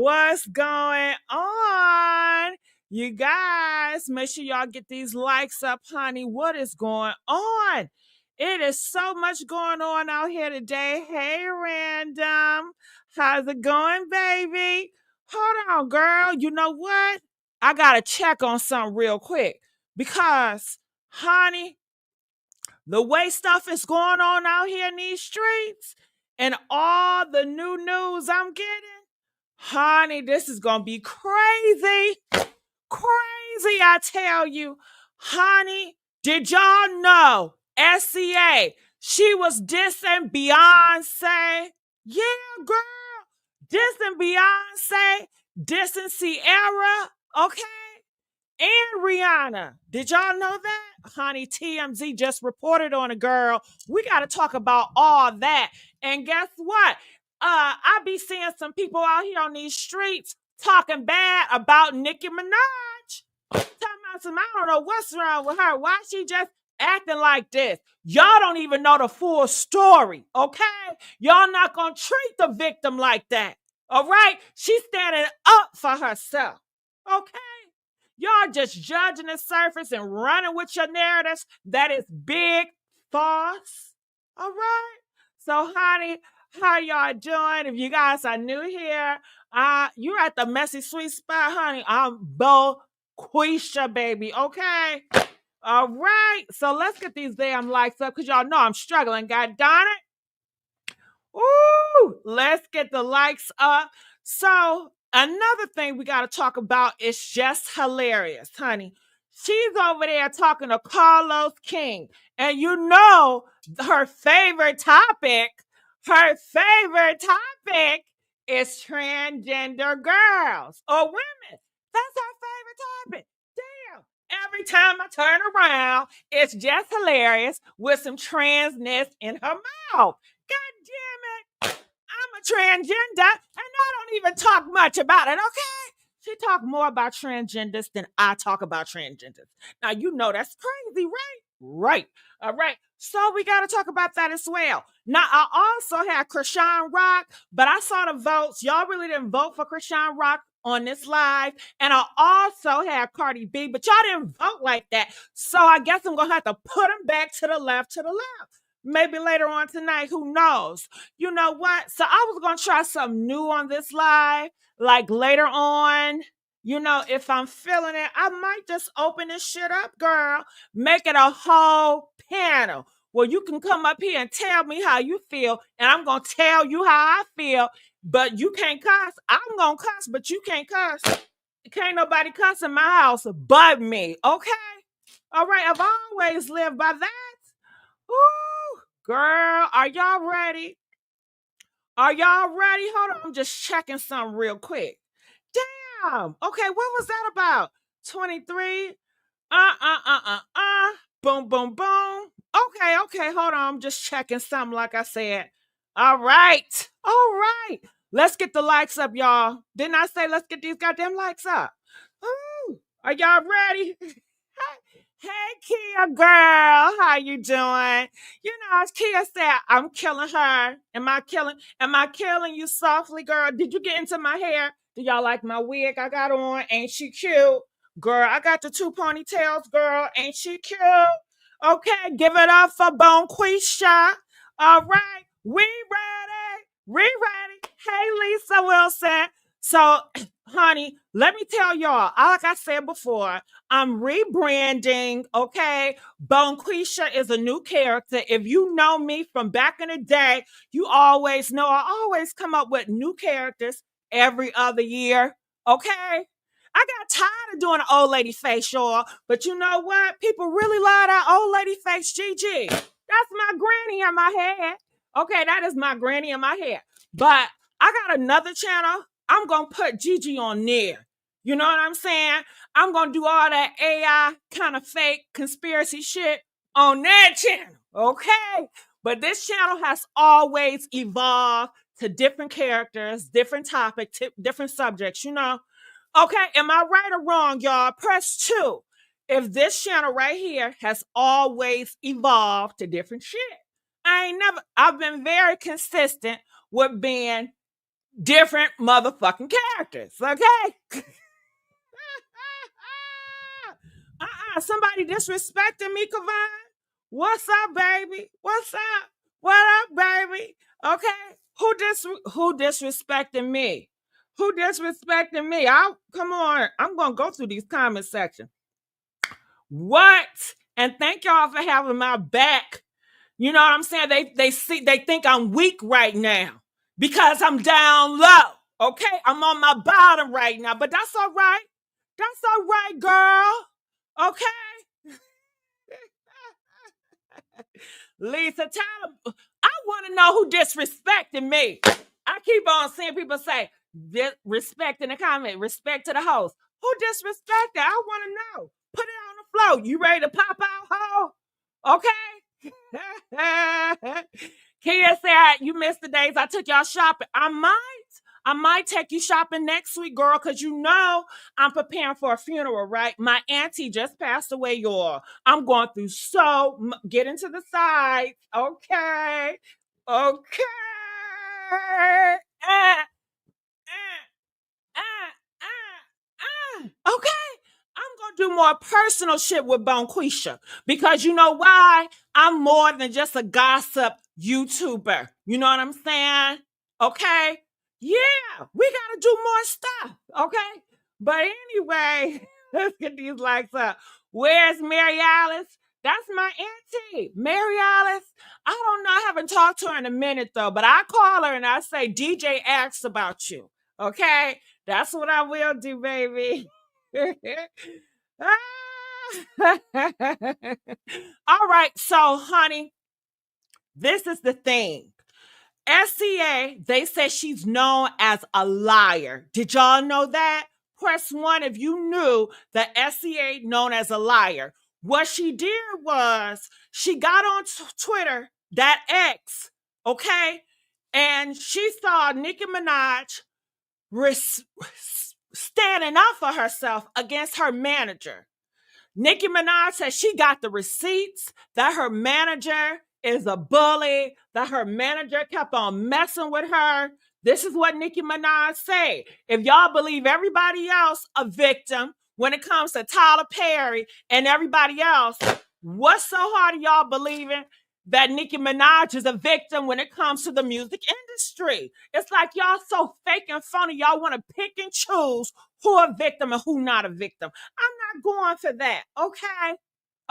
What's going on? You guys, make sure y'all get these likes up, honey. What is going on? It is so much going on out here today. Hey, Random. How's it going, baby? Hold on, girl. You know what? I got to check on something real quick because, honey, the way stuff is going on out here in these streets and all the new news I'm getting, honey, this is going to be crazy. Crazy, I tell you. Honey, did y'all know SZA, she was dissing Beyonce? Yeah, girl. Dissing Beyonce, dissing Ciara, okay? And Rihanna. Did y'all know that? Honey, TMZ just reported on a girl. We got to talk about all that. And guess what? I be seeing some people out here on these streets talking bad about Nicki Minaj. Talking about some, I don't know what's wrong with her. Why she just acting like this? Y'all don't even know the full story, okay? Y'all not gonna treat the victim like that, all right? She's standing up for herself, okay? Y'all just judging the surface and running with your narratives. That is big false. All right. So, honey, how y'all doing? If you guys are new here, you're at the messy sweet spot, honey. I'm Quisha, baby. Okay. All right. So let's get these damn likes up because y'all know I'm struggling. God darn it. Ooh, let's get the likes up. So another thing we got to talk about is just hilarious, honey. She's over there talking to Carlos King. And you know her favorite topic is transgender girls or women. That's her favorite topic. Damn. Every time I turn around, it's just hilarious with some transness in her mouth. God damn it. I'm a transgender and I don't even talk much about it, okay? She talk more about transgenders than I talk about transgenders. Now, you know that's crazy, right? Right. All right. So we got to talk about that as well. Now, I also had Krishan Rock, but I saw the votes. Y'all really didn't vote for Krishan Rock on this live. And I also had Cardi B, but y'all didn't vote like that. So I guess I'm going to have to put them back to the left, Maybe later on tonight, who knows? You know what? So I was going to try something new on this live, like later on. You know, if I'm feeling it, I might just open this shit up, girl. Make it a whole panel where you can come up here and tell me how you feel, and I'm going to tell you how I feel, but you can't cuss. I'm going to cuss, but you can't cuss. Can't nobody cuss in my house but me, okay? All right, I've always lived by that. Ooh, girl, are y'all ready? Are y'all ready? Hold on, I'm just checking something real quick. Damn. Okay, what was that about? 23. Boom, boom, boom. Okay, hold on. I'm just checking something like I said. All right. Let's get the likes up, y'all. Didn't I say let's get these goddamn likes up? Ooh, are y'all ready? Hey, Kia girl, how you doing? You know, as Kia said, I'm killing her. Am I killing you softly, girl? Did you get into my hair? Do y'all like my wig I got on? Ain't she cute? Girl, I got the two ponytails, girl. Ain't she cute? Okay, give it up for Bonquisha. All right, we ready. Hey, Lisa Wilson. So, honey, let me tell y'all, like I said before, I'm rebranding, okay? Bonquisha is a new character. If you know me from back in the day, you always know I always come up with new characters every other year, okay? I got tired of doing an old lady face, y'all. But you know what? People really love that old lady face, Gigi. That's my granny in my head. Okay, that is my granny in my head. But I got another channel. I'm going to put Gigi on there. You know what I'm saying? I'm going to do all that AI kind of fake conspiracy shit on that channel. Okay? But this channel has always evolved to different characters, different topics, different subjects, you know? Okay, am I right or wrong, y'all? Press 2. If this channel right here has always evolved to different shit. I've been very consistent with being different motherfucking characters, okay? Somebody disrespecting me, Kavan. What's up, baby? What's up? What up, baby? Okay, who disrespecting me? Who disrespecting me? Come on. I'm gonna go through these comment sections. What? And thank y'all for having my back. You know what I'm saying? They think I'm weak right now because I'm down low. Okay, I'm on my bottom right now, but that's all right. That's all right, girl. Okay. Lisa, I want to know who disrespecting me. I keep on seeing people say respect in the comment, respect to the host. Who disrespected? I want to know. Put it on the floor. You ready to pop out, ho? Okay. Kia said you missed the days I took y'all shopping. I might take you shopping next week, girl, because you know I'm preparing for a funeral, right? My auntie just passed away, y'all. I'm going through get into the sides, okay? Okay. Okay. I'm going to do more personal shit with Bonquisha because you know why? I'm more than just a gossip YouTuber. You know what I'm saying? Okay. Yeah, we got to do more stuff. Okay. But anyway, let's get these likes up. Where's Mary Alice? That's my auntie, Mary Alice. I don't know. I haven't talked to her in a minute though, but I call her and I say, DJ asks about you. Okay. That's what I will do, baby. All right. So, honey, this is the thing. SZA, they said she's known as a liar. Did y'all know that? Press 1 if you knew that SZA known as a liar. What she did was she got on Twitter, that X, okay? And she saw Nicki Minaj standing up for herself against her manager. Nicki Minaj said she got the receipts that her manager is a bully, that her manager kept on messing with her. This is what Nicki Minaj said. If y'all believe everybody else a victim when it comes to Tyler Perry and everybody else, what's so hard of y'all believing that Nicki Minaj is a victim when it comes to the music industry? It's like y'all so fake and funny. Y'all want to pick and choose who a victim and who not a victim. I'm not going for that. Okay.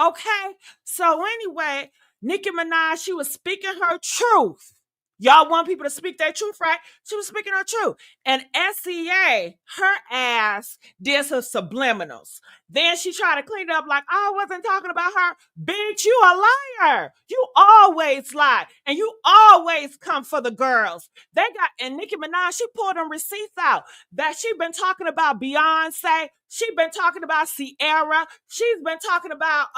Okay. So anyway, Nicki Minaj, she was speaking her truth. Y'all want people to speak their truth, right? She was speaking her truth. And SZA, her ass did some subliminals. Then she tried to clean it up like, oh, I wasn't talking about her. Bitch, you a liar. You always lie. And you always come for the girls. And Nicki Minaj, she pulled them receipts out that she been talking about Beyonce. She been talking about Ciara. She's been talking about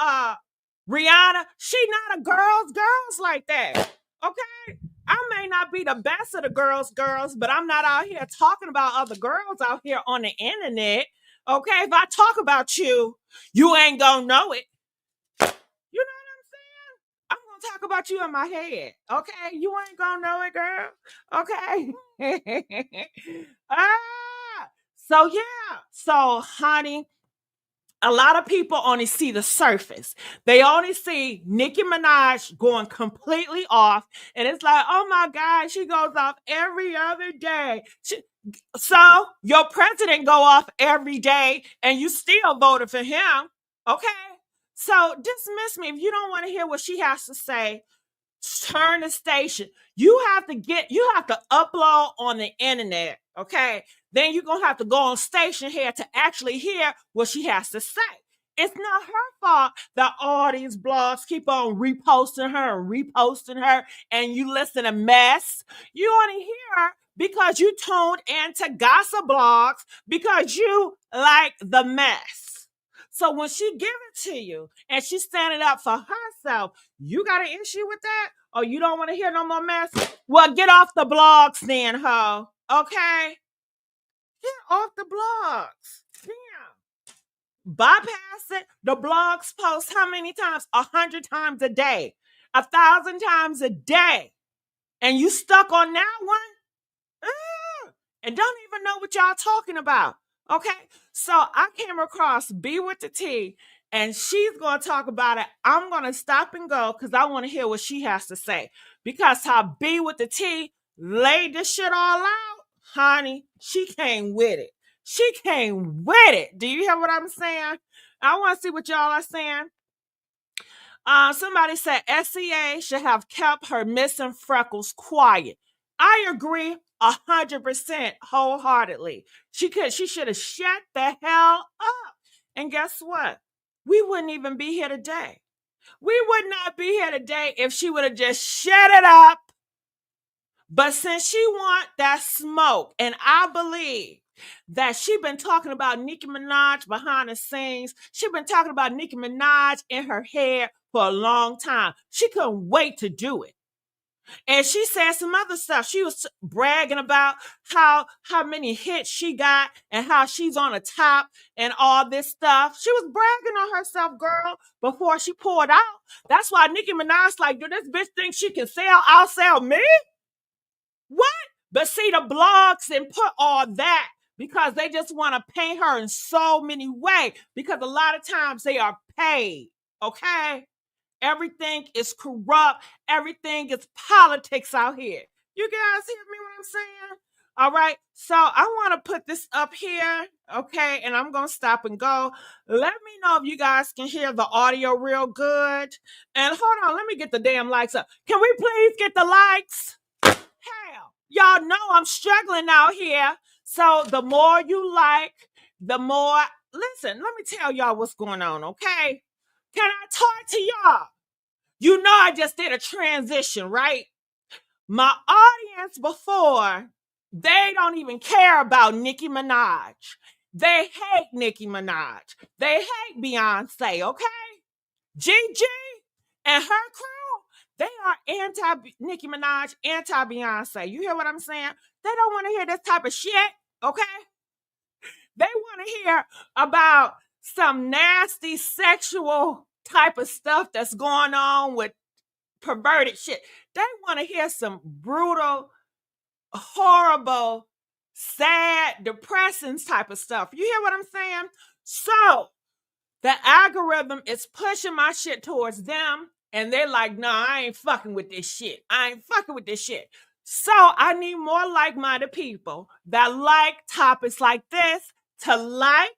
Rihanna. She not a girls like that. Okay? I may not be the best of the girls, but I'm not out here talking about other girls out here on the internet. Okay, if I talk about you, you ain't gonna know it. You know what I'm saying? I'm gonna talk about you in my head. Okay, you ain't gonna know it, girl. Okay. So yeah. So, honey, a lot of people only see the surface. They only see Nicki Minaj going completely off. And it's like, oh my God, she goes off every other day. So your president go off every day and you still voted for him. Okay. So dismiss me if you don't want to hear what she has to say. Turn the station. You have to upload on the internet. Okay. Then you're going to have to go on station here to actually hear what she has to say. It's not her fault that all these blogs keep on reposting her and you listen to mess. You only hear her because you tuned into gossip blogs because you like the mess. So when she give it to you and she's standing up for herself, you got an issue with that? Or you don't want to hear no more mess? Well, get off the blogs then, ho. Okay? Get off the blogs. Damn. Bypass it. The blogs post how many times? 100 times a day. 1,000 times a day. And you stuck on that one? and don't even know what y'all talking about. Okay. So I came across B with the T, and she's going to talk about it. I'm going to stop and go because I want to hear what she has to say. Because how B with the T laid this shit all out, honey, she came with it. She came with it. Do you hear what I'm saying? I want to see what y'all are saying. Somebody said SCA should have kept her missing freckles quiet. I agree 100% wholeheartedly. She should have shut the hell up. And guess what? We wouldn't even be here today. We would not be here today if she would have just shut it up. But since she want that smoke, and I believe that she been talking about Nicki Minaj behind the scenes. She been talking about Nicki Minaj in her head for a long time. She couldn't wait to do it. And she said some other stuff. She was bragging about how many hits she got and how she's on the top and all this stuff. She was bragging on herself, girl, before she poured out. That's why Nicki Minaj like, do this bitch think she can sell? I'll sell me? What? But see, the blogs and put all that because they just want to paint her in so many ways because a lot of times they are paid, okay? Everything is corrupt. Everything is politics out here. You guys hear me what I'm saying? All right. So I want to put this up here, okay? And I'm going to stop and go. Let me know if you guys can hear the audio real good. And hold on, let me get the damn likes up. Can we please get the likes? Hell, y'all know I'm struggling out here. So the more you like, the more. Listen, let me tell y'all what's going on, okay? Can I talk to y'all? You know, I just did a transition, right? My audience before, they don't even care about Nicki Minaj. They hate Nicki Minaj. They hate Beyonce, okay? Gigi and her crew, they are anti Nicki Minaj, anti Beyonce. You hear what I'm saying? They don't want to hear this type of shit, okay? They want to hear about some nasty sexual type of stuff that's going on with perverted shit. They want to hear some brutal, horrible, sad, depressing type of stuff. You hear what I'm saying? So the algorithm is pushing my shit towards them, and they're like, no, I ain't fucking with this shit. I ain't fucking with this shit. So I need more like-minded people that like topics like this to like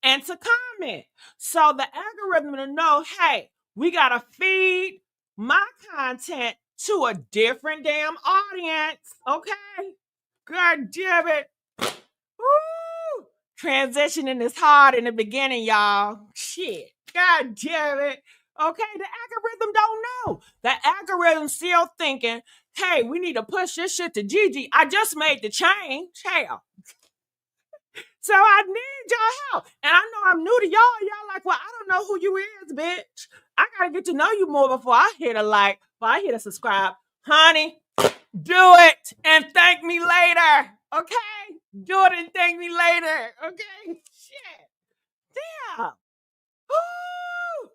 and to comment. So the algorithm to know, hey, we gotta feed my content to a different damn audience. Okay? God damn it. Woo! Transitioning is hard in the beginning, y'all. Shit. God damn it. Okay, the algorithm don't know. The algorithm still thinking, hey, we need to push this shit to Gigi. I just made the change. Hell. So I need y'all help. And I know I'm new to y'all. Y'all like, well, I don't know who you is, bitch. I gotta get to know you more before I hit a like, before I hit a subscribe. Honey, do it and thank me later. Okay? Do it and thank me later. Okay? Shit. Damn. Woo!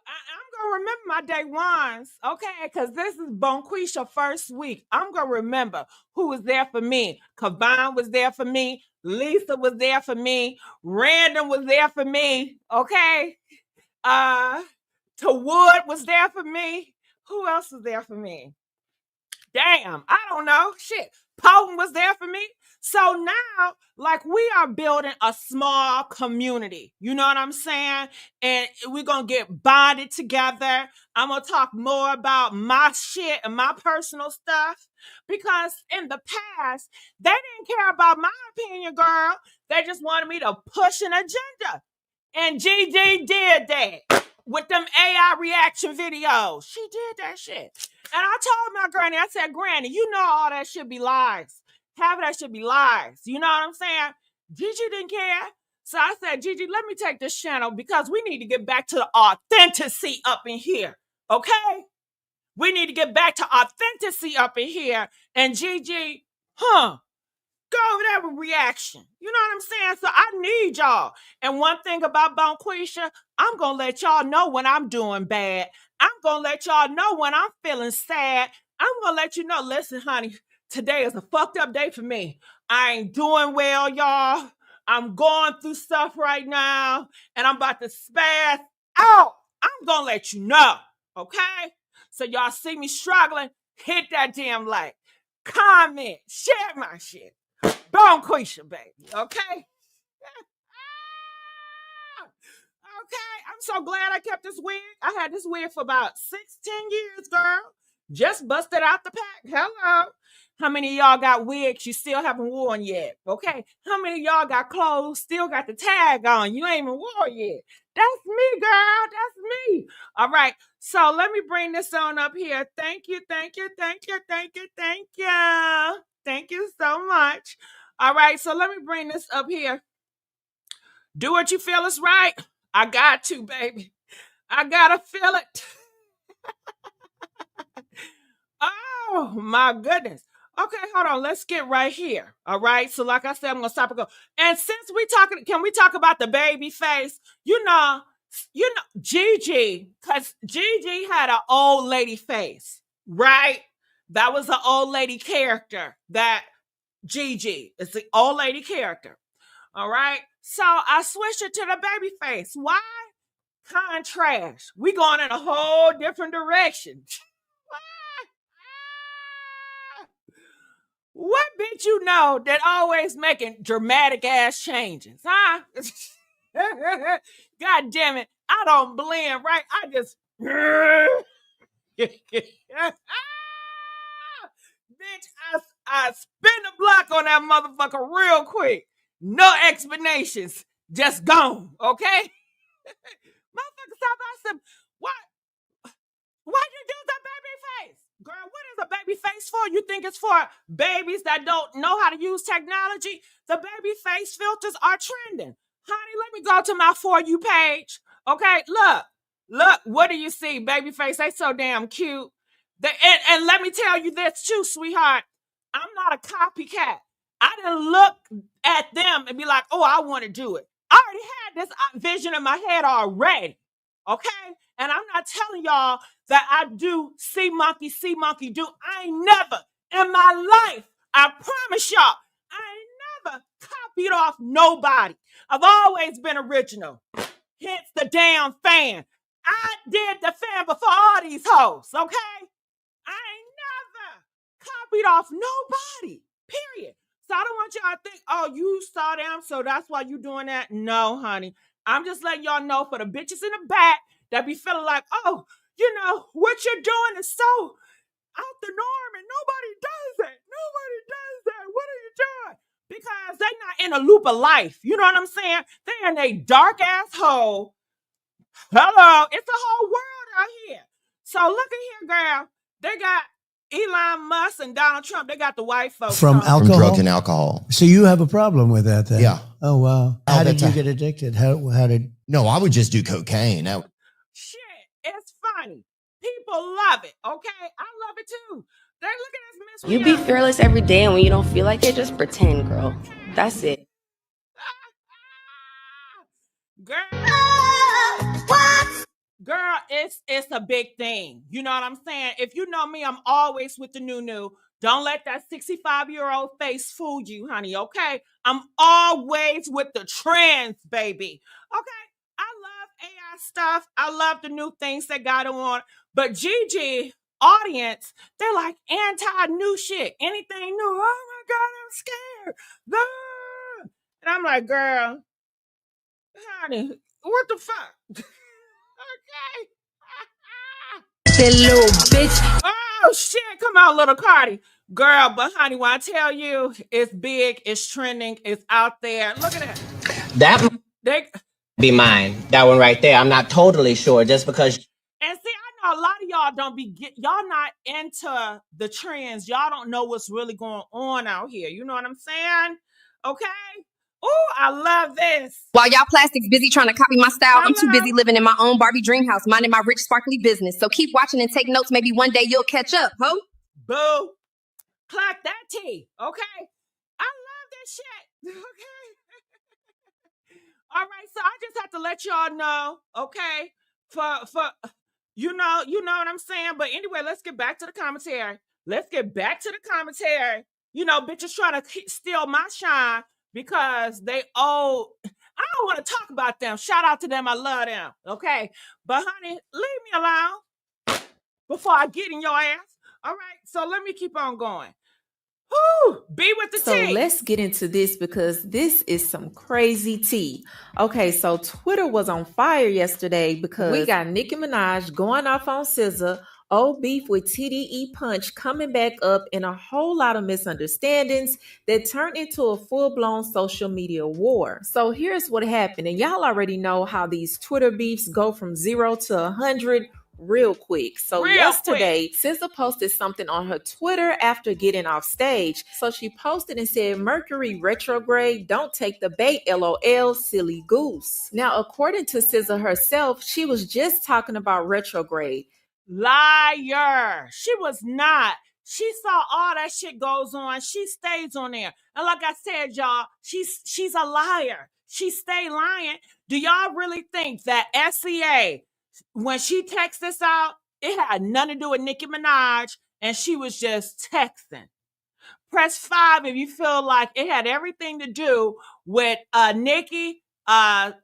I'm gonna remember my day ones, okay? Because this is Bonquisha first week. I'm gonna remember who was there for me. Kavan was there for me. Lisa was there for me. Random was there for me. Okay. Wood was there for me. Who else was there for me? Damn, I don't know. Shit. Potent was there for me. So now, like, we are building a small community. You know what I'm saying? And we're going to get bonded together. I'm going to talk more about my shit and my personal stuff. Because in the past, they didn't care about my opinion, girl. They just wanted me to push an agenda. And Gigi did that with them AI reaction videos. She did that shit. And I told my granny, I said, Granny, you know all that should be lies. Half of that should be lies. You know what I'm saying? Gigi didn't care. So I said, Gigi, let me take this channel because we need to get back to the authenticity up in here. Okay? We need to get back to authenticity up in here. And Gigi, go over there with reaction. You know what I'm saying? So I need y'all. And one thing about Bonquisha, I'm going to let y'all know when I'm doing bad. I'm going to let y'all know when I'm feeling sad. I'm going to let you know, listen, honey, today is a fucked up day for me. I ain't doing well, y'all. I'm going through stuff right now, and I'm about to spaz out. I'm gonna let you know, okay? So y'all see me struggling, hit that damn like, comment, share my shit. Bone Quisha, baby, okay? Okay, I'm so glad I kept this wig. I had this wig for about 6-10 years, girl. Just busted out the pack. Hello. How many of y'all got wigs you still haven't worn yet? Okay. How many of y'all got clothes still got the tag on? You ain't even worn yet. That's me, girl. That's me. All right. So let me bring this on up here. Thank you, thank you, thank you, thank you, thank you. Thank you so much. All right. So let me bring this up here. Do what you feel is right. I got to, baby. I gotta feel it. Oh my goodness. Okay, hold on. Let's get right here. All right. So, like I said, I'm gonna stop and go. And since we talking, can we talk about the baby face? Gigi, because Gigi had an old lady face, right? That was an old lady character. That Gigi is the old lady character. All right. So I switched it to the baby face. Why? Contrast. We going in a whole different direction. What bitch you know that always making dramatic ass changes, huh? God damn it. I don't blend, right? I just bitch, I spin the block on that motherfucker real quick. No explanations. Just gone, okay? Motherfucker, stop asking, what? Why you do the baby face? Girl, what is a baby face for? You think it's for babies that don't know how to use technology? The baby face filters are trending. Honey, let me go to my For You page. Okay, look, what do you see? Baby face, they so damn cute. And let me tell you this too, sweetheart. I'm not a copycat. I didn't look at them and be like, oh, I want to do it. I already had this vision in my head already. Okay? And I'm not telling y'all that I do see monkey do. I ain't never in my life, I promise y'all, I ain't never copied off nobody. I've always been original. Hence the damn fan. I did the fan before all these hoes, okay? I ain't never copied off nobody, period. So I don't want y'all to think, oh, you saw them, so that's why you doing that. No, honey. I'm just letting y'all know for the bitches in the back that be feeling like, oh, what you're doing is so out the norm and nobody does it. Nobody does that. What are you doing? Because they not in a loop of life. You know what I'm saying? They in a dark ass hole. Hello. It's a whole world out here. So look at here, girl. They got Elon Musk and Donald Trump. They got the white folks from alcohol? From drugs and alcohol. So you have a problem with that then? Yeah. Oh, wow. How did you get addicted? How did... No, I would just do cocaine. Shit, it's funny. People love it, okay? I love it too. They're looking at this. You be fearless every day, and when you don't feel like it, just pretend, girl. That's it. Girl, girl, it's a big thing. You know what I'm saying? If you know me, I'm always with the new. Don't let that 65-year-old face fool you, honey, okay? I'm always with the trends, baby. Okay? I love AI stuff. I love the new things that got on. But Gigi audience, they're like anti-new shit. Anything new. Oh my God, I'm scared. Ah. And I'm like, girl, honey, what the fuck? Okay. That little bitch. Oh shit, come on, little Cardi. Girl, but honey, when I tell you it's big, it's trending, it's out there. Look at that. That be mine. That one right there. I'm not totally sure just because. And see, I know a lot of y'all y'all not into the trends. Y'all don't know what's really going on out here. You know what I'm saying? Okay? Oh, I love this. While y'all plastics busy trying to copy my style, I'm too busy living in my own Barbie dream house, minding my rich, sparkly business. So keep watching and take notes. Maybe one day you'll catch up, ho? Boo. Clack that tea, okay? I love this shit, okay? All right, so I just have to let y'all know, okay? For you know what I'm saying? But anyway, let's get back to the commentary. bitches trying to steal my shine because they owe. I don't want to talk about them. Shout out to them. I love them. Okay. But honey, leave me alone before I get in your ass. All right. So let me keep on going. Whew, be with the So tea. let's get into this because this is some crazy tea. Okay, so Twitter was on fire yesterday because we got Nicki Minaj going off on SZA, old beef with TDE Punch coming back up, and a whole lot of misunderstandings that turned into a full-blown social media war. So here's what happened, and y'all already know how these Twitter beefs go from 0 to 100 real quick. So yesterday, SZA posted something on her Twitter after getting off stage. So she posted and said, "Mercury retrograde, don't take the bait, LOL, silly goose." Now, according to SZA herself, she was just talking about retrograde. Liar. She was not. She saw all that shit goes on. She stays on there. And like I said, y'all, she's a liar. She stay lying. Do y'all really think that SZA, when she texted this out, it had nothing to do with Nicki Minaj and she was just texting? Press 5 if you feel like it had everything to do with Nicki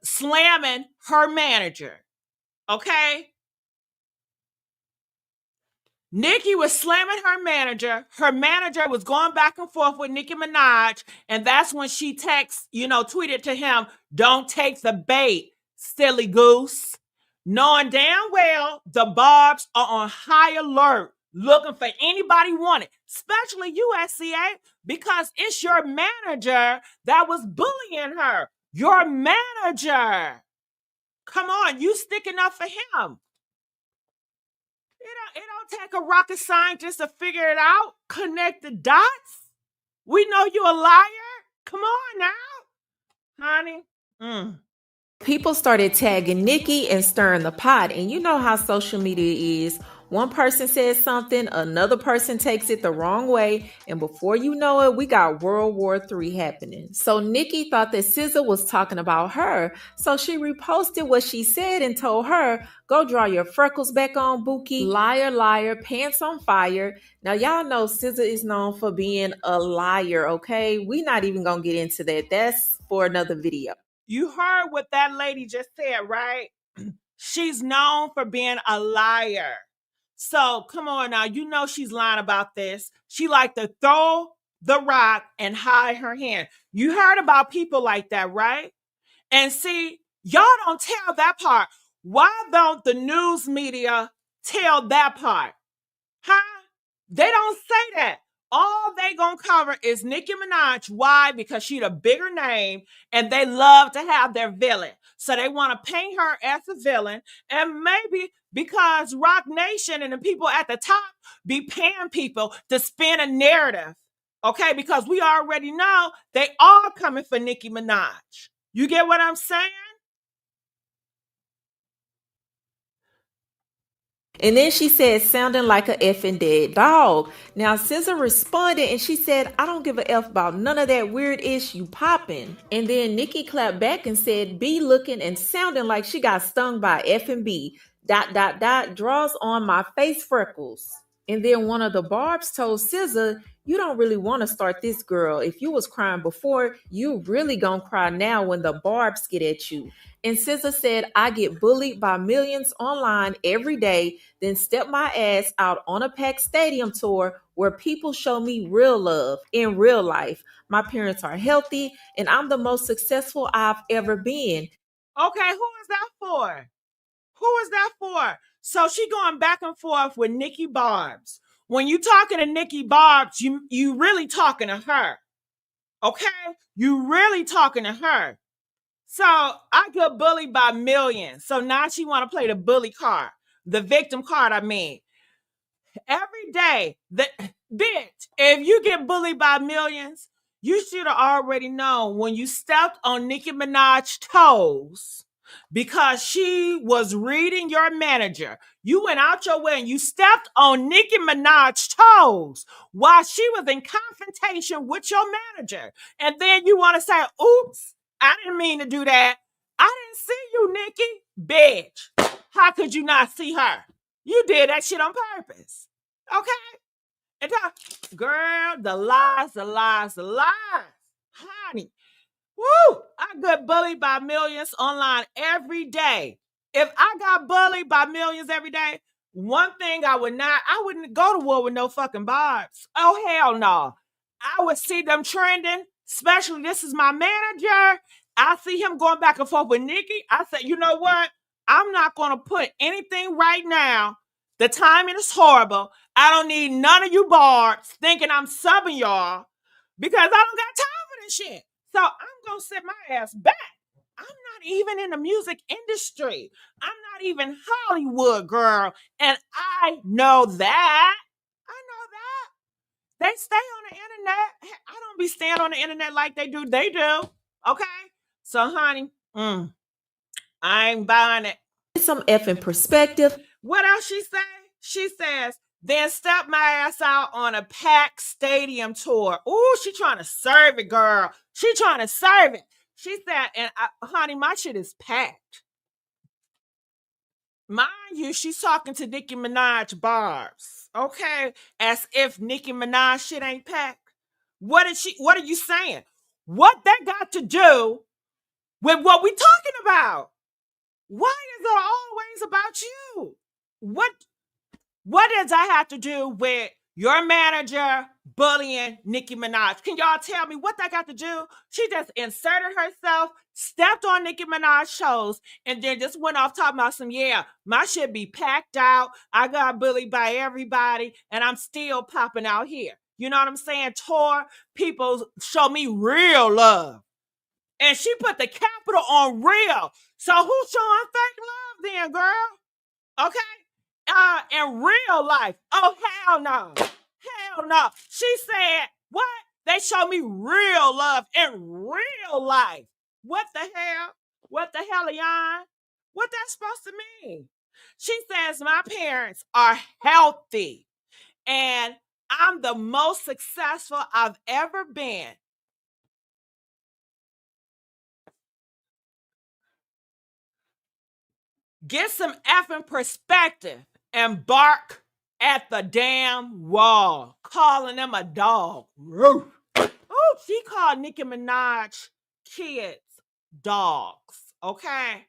slamming her manager. Okay? Nicki was slamming her manager. Her manager was going back and forth with Nicki Minaj. And that's when she tweeted to him, "Don't take the bait, silly goose." Knowing damn well the Barbs are on high alert, looking for anybody wanted, especially you, SCA, because it's your manager that was bullying her. Your manager. Come on, you sticking up for him. It don't take a rocket scientist to figure it out. Connect the dots. We know you a liar. Come on now, honey. People started tagging Nicki and stirring the pot. And you know how social media is. One person says something, another person takes it the wrong way, and before you know it, we got World War III happening. So Nicki thought that SZA was talking about her, so she reposted what she said and told her, "Go draw your freckles back on, Bookie. Liar, liar, pants on fire." Now, y'all know SZA is known for being a liar, okay? We not even gonna get into that. That's for another video. You heard what that lady just said, right? She's known for being a liar. So come on now, you know she's lying about this. She like to throw the rock and hide her hand. You heard about people like that, right? And see, y'all don't tell that part. Why don't the news media tell that part? Huh? They don't say that. All they gonna cover is Nicki Minaj. Why? Because she the bigger name and they love to have their villain. So they want to paint her as a villain. And maybe because Rock Nation and the people at the top be paying people to spin a narrative. Okay? Because we already know they all coming for Nicki Minaj. You get what I'm saying? And then she said, sounding like a effing dead dog. Now, SZA responded and she said, "I don't give a F about none of that weird ish you popping." And then Nicki clapped back and said, "B looking and sounding like she got stung by F&B. ... draws on my face freckles." And then one of the Barbs told SZA, "You don't really want to start this, girl. If you was crying before, you really gonna cry now when the Barbs get at you." And SZA said, "I get bullied by millions online every day, then step my ass out on a packed stadium tour where people show me real love in real life. My parents are healthy, and I'm the most successful I've ever been." Okay, who is that for? Who is that for? So she going back and forth with Nicki Barbs. When you talking to Nicki Barbs, you really talking to her. Okay? You really talking to her. So I get bullied by millions. So now she want to play the bully card. The victim card, I mean. Every day, bitch, if you get bullied by millions, you should have already known when you stepped on Nicki Minaj's toes because she was reading your manager. You went out your way and you stepped on Nicki Minaj's toes while she was in confrontation with your manager. And then you want to say, "Oops, I didn't mean to do that. I didn't see you, Nicki." Bitch, how could you not see her? You did that shit on purpose. Okay? And girl, the lies, the lies, the lies. Honey, woo! I get bullied by millions online every day. If I got bullied by millions every day, one thing I wouldn't go to war with no fucking barbs. Oh, hell no. I would see them trending, especially this is my manager. I see him going back and forth with Nicki. I said, you know what? I'm not going to put anything right now. The timing is horrible. I don't need none of you barbs thinking I'm subbing y'all because I don't got time for this shit. So I'm going to sit my ass back. I'm not even in the music industry. I'm not even Hollywood, girl. And I know that. I know that. They stay on the internet. I don't be staying on the internet like they do. They do. Okay? So, honey, I ain't buying it. Some effing perspective. What else she say? She says, then step my ass out on a packed stadium tour. Ooh, she trying to serve it, girl. She trying to serve it. She said, and honey, my shit is packed. Mind you, she's talking to Nicki Minaj barbs, okay? As if Nicki Minaj shit ain't packed. What are you saying? What that got to do with what we talking about? Why is it always about you? What does that have to do with your manager bullying Nicki Minaj? Can y'all tell me what that got to do? She just inserted herself, stepped on Nicki Minaj's shows, and then just went off talking about my shit be packed out. I got bullied by everybody, and I'm still popping out here. You know what I'm saying? Tour people show me real love. And she put the capital on real. So who's showing fake love then, girl? Okay? In real life. Oh, hell no. Hell no. She said, what? They show me real love in real life. What the hell? What the hell, Leon? What that's supposed to mean? She says, my parents are healthy and I'm the most successful I've ever been. Get some effing perspective and bark at the damn wall, calling them a dog. Ooh, she called Nicki Minaj kids dogs, okay?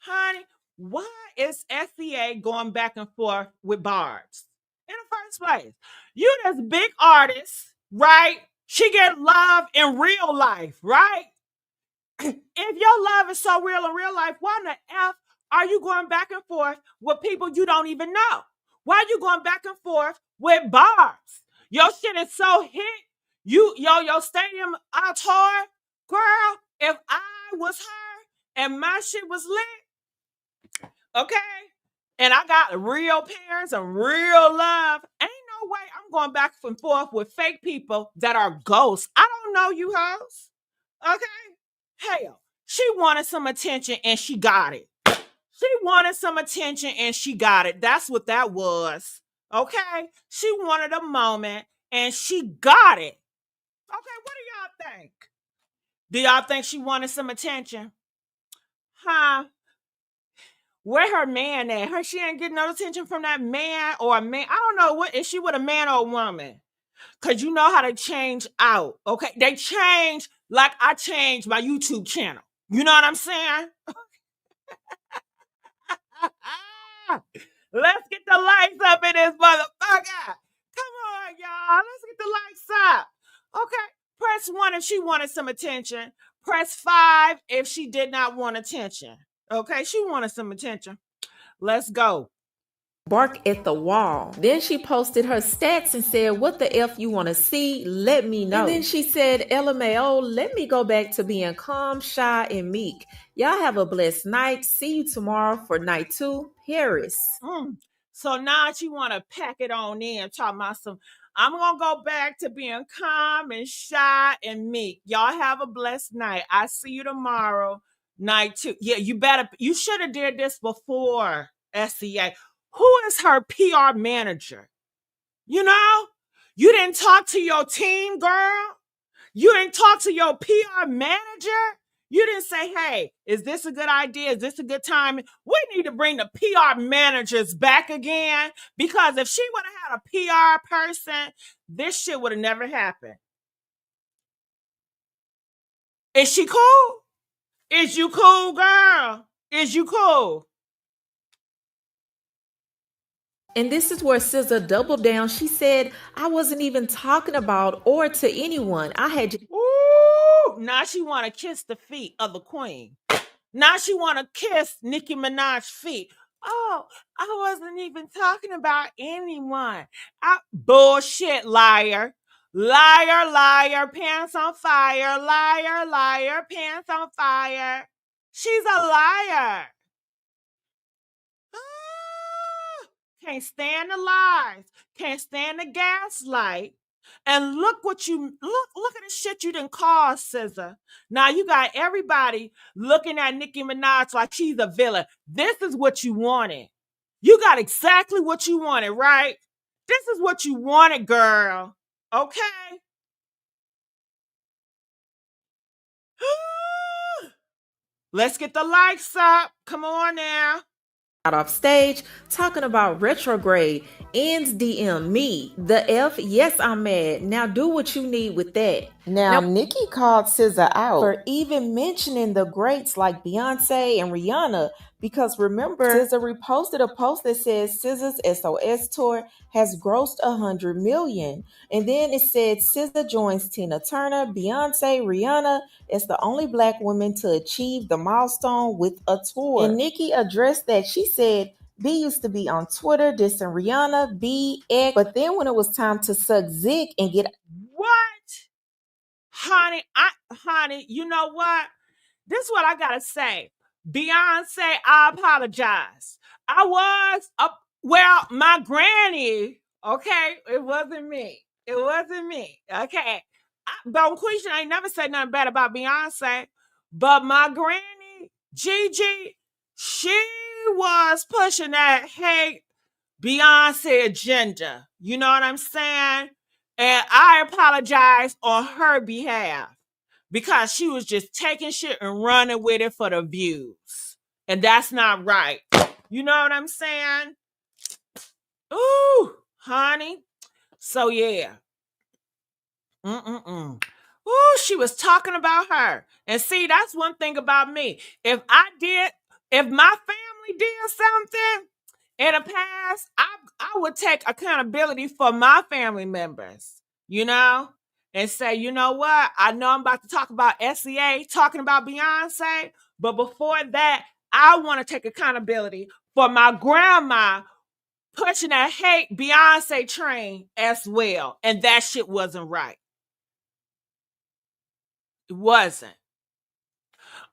Honey, why is SZA going back and forth with barbs in the first place? You this big artist, right? She get love in real life, right? If your love is so real in real life, why in the F are you going back and forth with people you don't even know? Why are you going back and forth with barbs? Your shit is so hit. Your stadium tour, girl, if I was her and my shit was lit, okay, and I got real parents and real love, ain't no way I'm going back and forth with fake people that are ghosts. I don't know you hoes, okay? Hell, she wanted some attention and she got it. She wanted some attention and she got it. That's what that was. Okay? She wanted a moment and she got it. Okay, what do y'all think? Do y'all think she wanted some attention? Huh? Where her man at? She ain't getting no attention from that man or a man. I don't know what is she with a man or a woman? Cause you know how to change out. Okay, they change like I changed my YouTube channel. You know what I'm saying? Let's get the lights up in this motherfucker. Come on, y'all. Let's get the lights up. Okay, press 1 if she wanted some attention. Press 5 if she did not want attention. Okay, she wanted some attention. Let's go. Bark at the wall. Then she posted her stats and said, what the F you want to see? Let me know. And then she said, LMAO, let me go back to being calm, shy, and meek. Y'all have a blessed night. See you tomorrow for night 2. Paris. So now she want to pack it on in, talking about some, I'm going to go back to being calm and shy and meek. Y'all have a blessed night. I see you tomorrow, night 2. Yeah, you should have did this before, SZA. Who is her PR manager? You know? You didn't talk to your team, girl. You didn't talk to your PR manager. You didn't say, hey, is this a good idea? Is this a good time? We need to bring the PR managers back again, because if she would have had a PR person, this shit would have never happened. Is she cool? Is you cool, girl? Is you cool? And this is where SZA doubled down. She said, I wasn't even talking about or to anyone. I had just... Ooh, now she want to kiss the feet of the queen. Now she want to kiss Nicki Minaj's feet. Oh, I wasn't even talking about anyone. Bullshit, liar. Liar, liar, pants on fire. Liar, liar, pants on fire. She's a liar. Can't stand the lies. Can't stand the gaslight. And look what you look at the shit you done caused, SZA. Now you got everybody looking at Nicki Minaj like she's a villain. This is what you wanted. You got exactly what you wanted, right? This is what you wanted, girl. Okay. Let's get the likes up. Come on now. off stage talking about retrograde. Ends DM me. The F, yes, I'm mad. Now do what you need with that. Now Nicki called SZA out for even mentioning the greats like Beyonce and Rihanna, because remember, SZA reposted a post that says SZA's SOS tour has grossed 100 million. And then it said SZA joins Tina Turner, Beyonce, Rihanna as the only black woman to achieve the milestone with a tour. And Nicki addressed that. She said, B used to be on Twitter dissing Rihanna, B, X, but then when it was time to suck Zig and get... What? Honey, you know what? This is what I gotta say. Beyonce, I apologize. I was well, my granny, okay? It wasn't me. It wasn't me. Okay. But Quisha ain't never said nothing bad about Beyonce. But my granny, Gigi, she was pushing that hate Beyonce agenda. You know what I'm saying? And I apologize on her behalf, because she was just taking shit and running with it for the views. And that's not right. You know what I'm saying? Ooh, honey. So yeah. Ooh, she was talking about her. And see, that's one thing about me. If my family did something in the past, I would take accountability for my family members, you know? And say, you know what? I know I'm about to talk about SZA, talking about Beyonce, but before that, I want to take accountability for my grandma pushing that hate Beyonce train as well. And that shit wasn't right. It wasn't.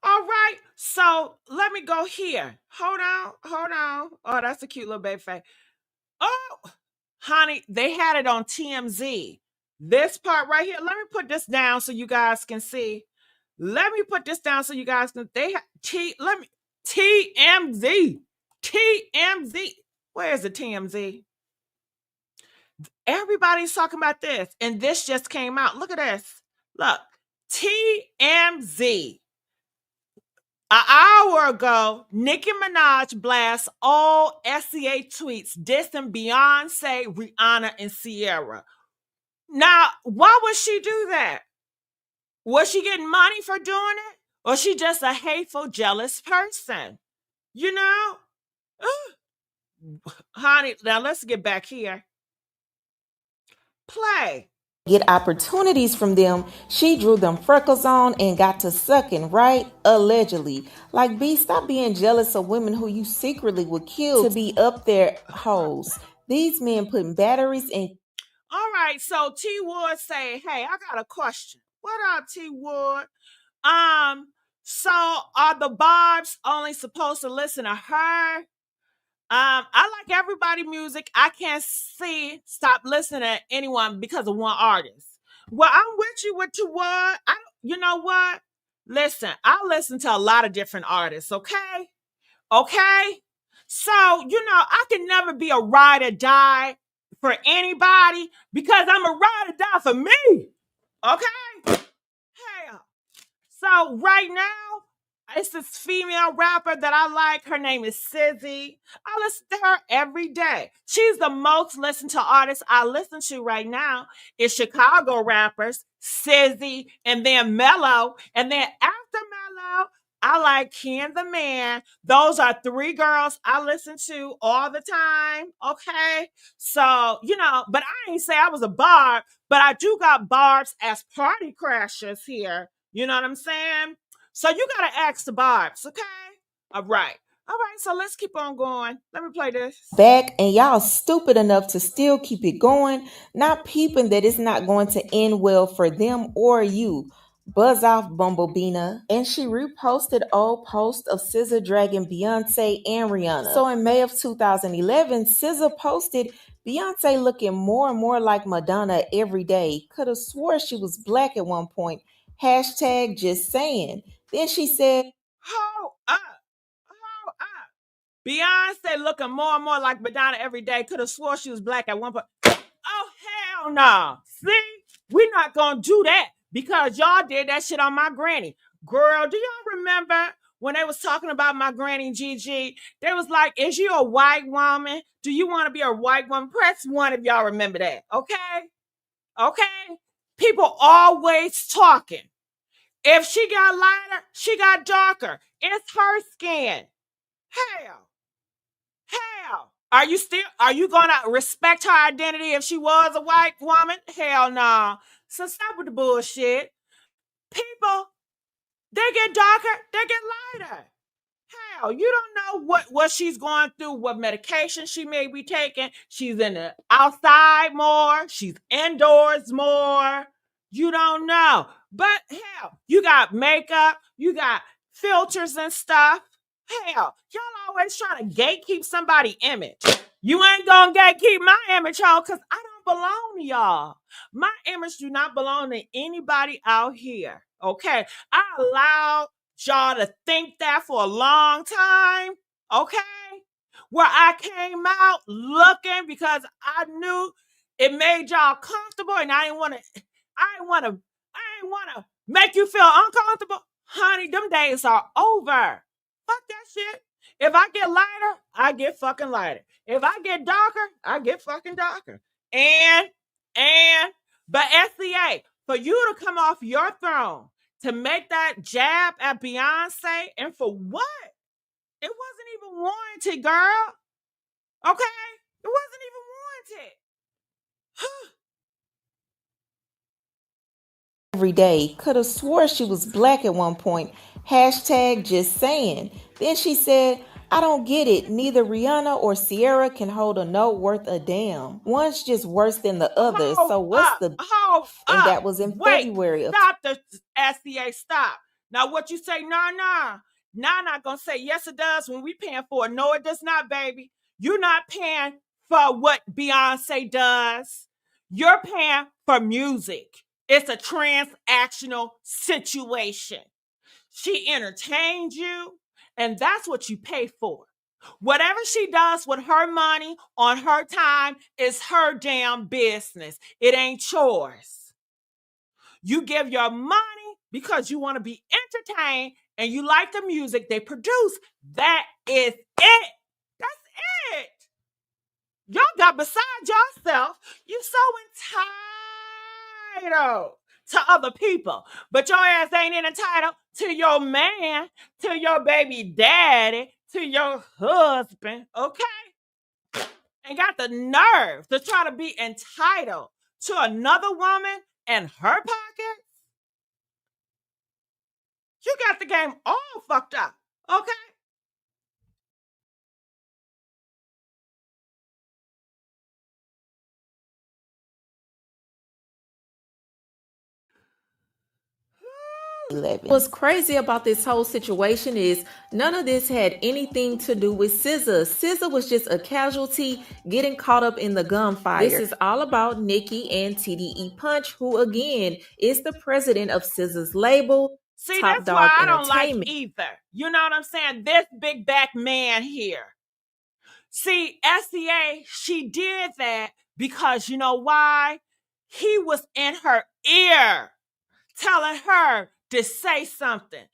All right, so let me go here. Hold on. Oh, that's a cute little baby face. Oh, honey, they had it on TMZ. This part right here, let me put this down so you guys can see. Let me put this down so you guys can. TMZ. Where is the TMZ? Everybody's talking about this, and this just came out. Look at this. Look, TMZ. An hour ago, Nicki Minaj blasts all SZA tweets dissing Beyonce, Rihanna, and Ciara. Now, why would she do that? Was she getting money for doing it? Or she just a hateful, jealous person? You know? Honey, now let's get back here. Play. Get opportunities from them. She drew them freckles on and got to sucking, right? Allegedly. Like, B, stop being jealous of women who you secretly would kill to be up there hoes. These men putting batteries in. All right, so T Wood say, hey, I got a question. What up, T Wood? So are the Barbs only supposed to listen to her? I like everybody music. I can't stop listening to anyone because of one artist. Well, I'm with you with T Wood. You know what? Listen, I listen to a lot of different artists, okay? Okay? So, I can never be a ride or die for anybody because I'm a ride or die for me. Okay? Hell. So right now, it's this female rapper that I like. Her name is SZA. I listen to her every day. She's the most listened to artist I listen to right now. Is Chicago rappers, SZA, and then Mello. And then after Mello, I like Ken the Man. Those are three girls I listen to all the time. Okay. So, but I ain't say I was a barb, but I do got barbs as party crashers here. You know what I'm saying? So you gotta ask the barbs, okay? All right. So let's keep on going. Let me play this. Back, and y'all stupid enough to still keep it going, not peeping that it's not going to end well for them or you. Buzz off, Bumblebina. And she reposted old posts of SZA dragging Beyonce and Rihanna. So in May of 2011, SZA posted Beyonce looking more and more like Madonna every day. Could have swore she was black at one point. Hashtag just saying. Then she said, Hold up. Beyonce looking more and more like Madonna every day. Could have swore she was black at one point. Oh, hell no. See? We're not going to do that because y'all did that shit on my granny. Girl, do y'all remember when they was talking about my granny Gigi? They was like, is you a white woman? Do you want to be a white woman? Press 1 if y'all remember that. Okay? People always talking. If she got lighter, she got darker. It's her skin. Hell. Are you gonna respect her identity if she was a white woman? Hell no. So stop with the bullshit. People, they get darker, they get lighter. Hell, you don't know what she's going through, what medication she may be taking. She's in the outside more, she's indoors more. You don't know. But hell, you got makeup, you got filters and stuff. Hell, y'all always trying to gatekeep somebody's image. You ain't gonna gatekeep my image, y'all, because I don't belong to y'all. My image do not belong to anybody out here. Okay? I allowed y'all to think that for a long time. Okay? Where I came out looking because I knew it made y'all comfortable and I didn't want to make you feel uncomfortable. Honey, them days are over. Fuck that shit. If I get lighter, I get fucking lighter. If I get darker, I get fucking darker. But SZA, for you to come off your throne to make that jab at Beyonce, and for what? It wasn't even warranted, girl. Okay? It wasn't even warranted. every day. Could have swore she was black at one point. Hashtag just saying. Then she said, I don't get it. Neither Rihanna or Ciara can hold a note worth a damn. One's just worse than the other. So what's the... And that was in February. Stop the SZA, stop. Now what you say, nah. Not gonna say yes it does when we paying for it. No, it does not, baby. You're not paying for what Beyonce does. You're paying for music. It's a transactional situation. She entertains you, and that's what you pay for. Whatever she does with her money on her time is her damn business. It ain't yours. You give your money because you want to be entertained and you like the music they produce. That is it. That's it. Y'all got beside yourself. You so entitled to other people, but your ass ain't entitled to your man, to your baby daddy, to your husband, okay? And got the nerve to try to be entitled to another woman and her pocket. You got the game all fucked up, okay? What's crazy about this whole situation is none of this had anything to do with SZA. SZA was just a casualty getting caught up in the gunfire. This is all about Nicki and TDE Punch, who again is the president of SZA's label. See, Top that's Dog why I don't like Entertainment. either. You know what I'm saying? This big back man here. See, SZA, she did that because you know why? He was in her ear telling her to say something,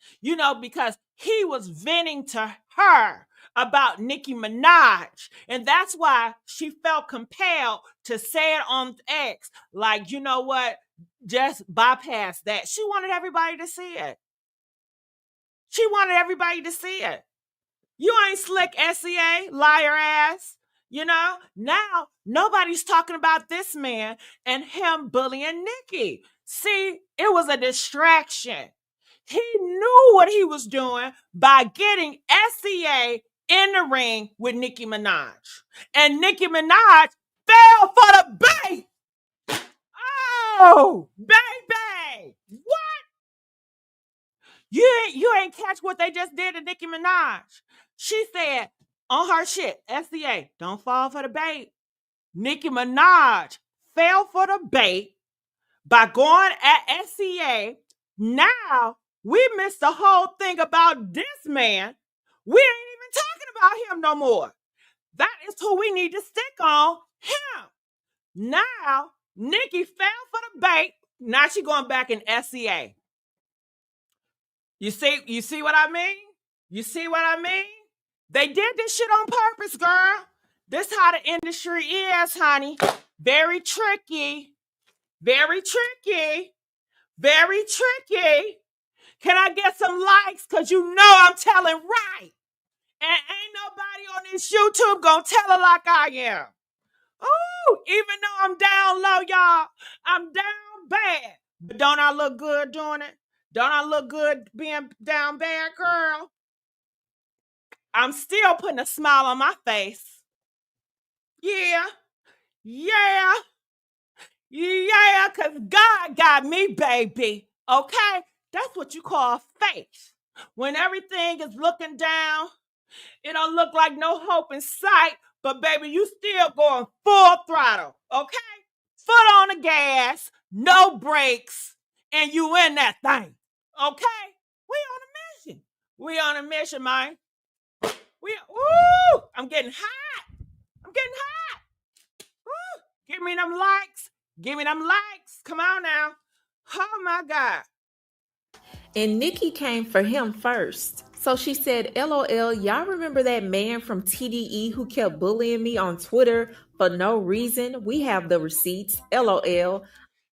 because he was venting to her about Nicki Minaj. And that's why she felt compelled to say it on X. Like, you know what? Just bypass that. She wanted everybody to see it. She wanted everybody to see it. You ain't slick, SZA, liar ass. Now nobody's talking about this man and him bullying Nicki. See, it was a distraction. He knew what he was doing by getting SZA in the ring with Nicki Minaj. And Nicki Minaj fell for the bait. Oh, baby. What? You ain't catch what they just did to Nicki Minaj. She said on her shit, SZA, don't fall for the bait. Nicki Minaj fell for the bait by going at SZA. Now we missed the whole thing about this man. We ain't even talking about him no more. That is who we need to stick on, him. Now Nicki fell for the bait. Now she going back in SZA. You see what I mean? You see what I mean? They did this shit on purpose, girl. This how the industry is, honey. Very tricky. Very tricky. Very tricky. Can I get some likes? Because you know I'm telling right. And ain't nobody on this YouTube gonna tell it like I am. Ooh, even though I'm down low, y'all, I'm down bad. But don't I look good doing it? Don't I look good being down bad, girl? I'm still putting a smile on my face. Yeah, because God got me, baby. Okay? That's what you call faith. When everything is looking down, it don't look like no hope in sight, but baby, you still going full throttle, okay? Foot on the gas, no brakes, and you in that thing, okay? We on a mission, man. I'm getting hot. Woo, give me them likes. Come on now. Oh my God. And Nicki came for him first. So she said, LOL, y'all remember that man from TDE who kept bullying me on Twitter for no reason? We have the receipts. LOL.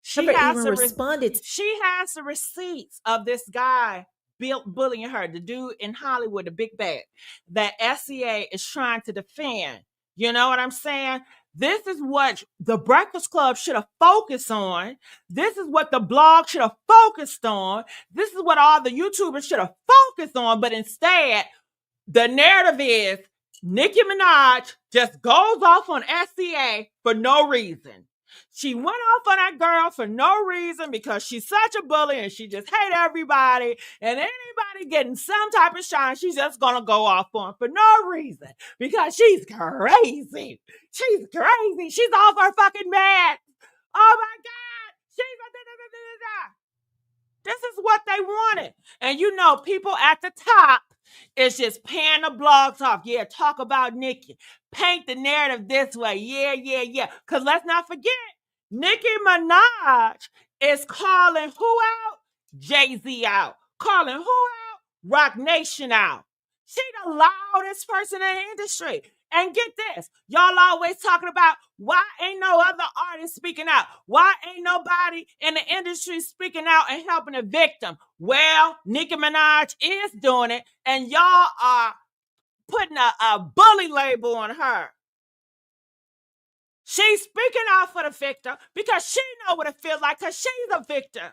She has the receipts of this guy bullying her, the dude in Hollywood, the big bad, that SZA is trying to defend. You know what I'm saying? This is what the Breakfast Club should have focused on. This is what the blog should have focused on. This is what all the YouTubers should have focused on. But instead, the narrative is Nicki Minaj just goes off on SZA for no reason. She went off on that girl for no reason because she's such a bully and she just hate everybody. And anybody getting some type of shine, she's just going to go off on for no reason because she's crazy. She's crazy. She's off her fucking mad. Oh my God. This is what they wanted. And you know, people at the top is just paying the blogs off. Yeah, talk about Nicki. Paint the narrative this way. Yeah. Because let's not forget, Nicki Minaj is calling who out? Jay-Z out. Calling who out? Rock Nation out. She the loudest person in the industry. And get this, y'all always talking about why ain't no other artist speaking out? Why ain't nobody in the industry speaking out and helping a victim? Well, Nicki Minaj is doing it, and y'all are putting a bully label on her. She's speaking out for the victim because she know what it feels like because she's a victim.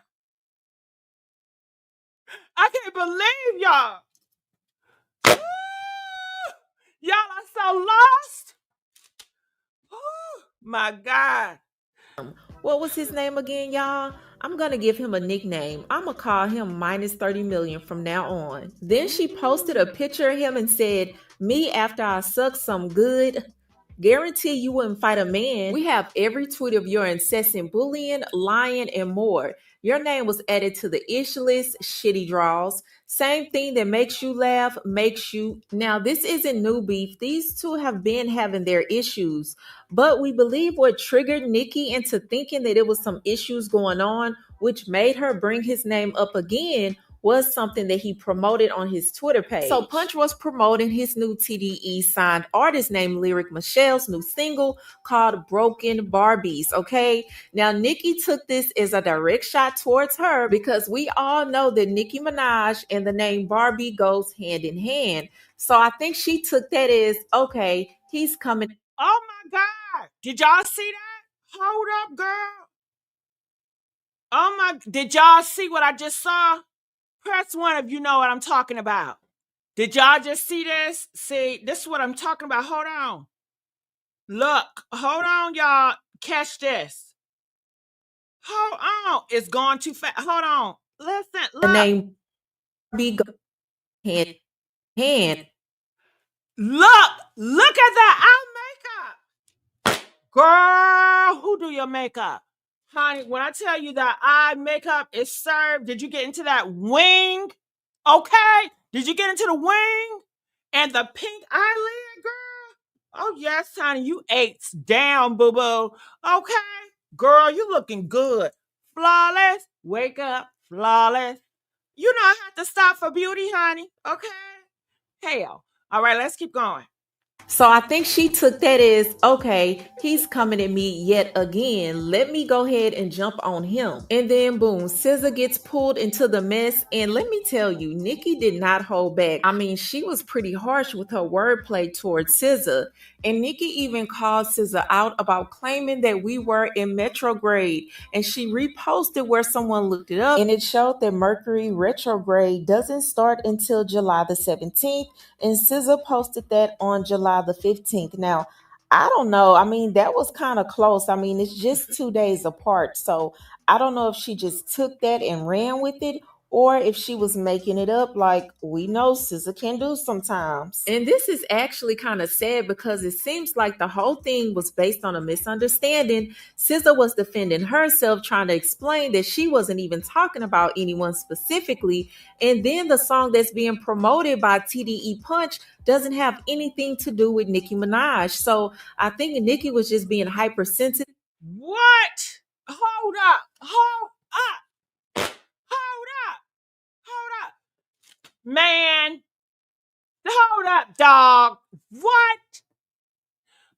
I can't believe y'all. Y'all are so lost. My God. What was his name again, y'all? I'm going to give him a nickname. I'm going to call him minus 30 million from now on. Then she posted a picture of him and said, me after I suck some good. Guarantee you wouldn't fight a man. We have every tweet of your incessant bullying, lying, and more. Your name was added to the ish list, shitty draws. Same thing that makes you laugh, makes you... Now, this isn't new beef. These two have been having their issues. But we believe what triggered Nicki into thinking that it was some issues going on which made her bring his name up again, was something that he promoted on his Twitter page. So Punch was promoting his new TDE signed artist named Lyric Michelle's new single called Broken Barbies, okay? Now, Nicki took this as a direct shot towards her because we all know that Nicki Minaj and the name Barbie goes hand in hand. So I think she took that as, okay, he's coming. Oh my God. Did y'all see that? Hold up, girl. Oh my, did y'all see what I just saw? Press 1 if you know what I'm talking about. Did y'all just see this? See, this is what I'm talking about. Hold on. Look, hold on, y'all. Catch this. Hold on. It's going too fast. Hold on. Listen, look. The name Barbie goes hand in hand. Look at that eye makeup. Girl, who do your makeup? Honey, when I tell you that eye makeup is served, did you get into that wing? Okay? Did you get into the wing? And the pink eyelid, girl? Oh, yes, honey, you ate down, boo-boo. Okay? Girl, you looking good. Flawless. Wake up. Flawless. You know I have to stop for beauty, honey. Okay? Hell. All right, let's keep going. So I think she took that as, okay, he's coming at me yet again. Let me go ahead and jump on him. And then boom, SZA gets pulled into the mess. And let me tell you, Nicki did not hold back. I mean, she was pretty harsh with her wordplay towards SZA. And Nicki even called SZA out about claiming that we were in retrograde. And she reposted where someone looked it up. And it showed that Mercury retrograde doesn't start until July the 17th. And SZA posted that on July the 15th. Now, I don't know. I mean, that was kind of close. I mean, it's just 2 days apart. So I don't know if she just took that and ran with it, or if she was making it up like we know SZA can do sometimes. And this is actually kind of sad because it seems like the whole thing was based on a misunderstanding. SZA was defending herself, trying to explain that she wasn't even talking about anyone specifically. And then the song that's being promoted by TDE Punch doesn't have anything to do with Nicki Minaj. So I think Nicki was just being hypersensitive. What? Hold up. Hold up. Hold up. Hold up. Man. Hold up, dog. What?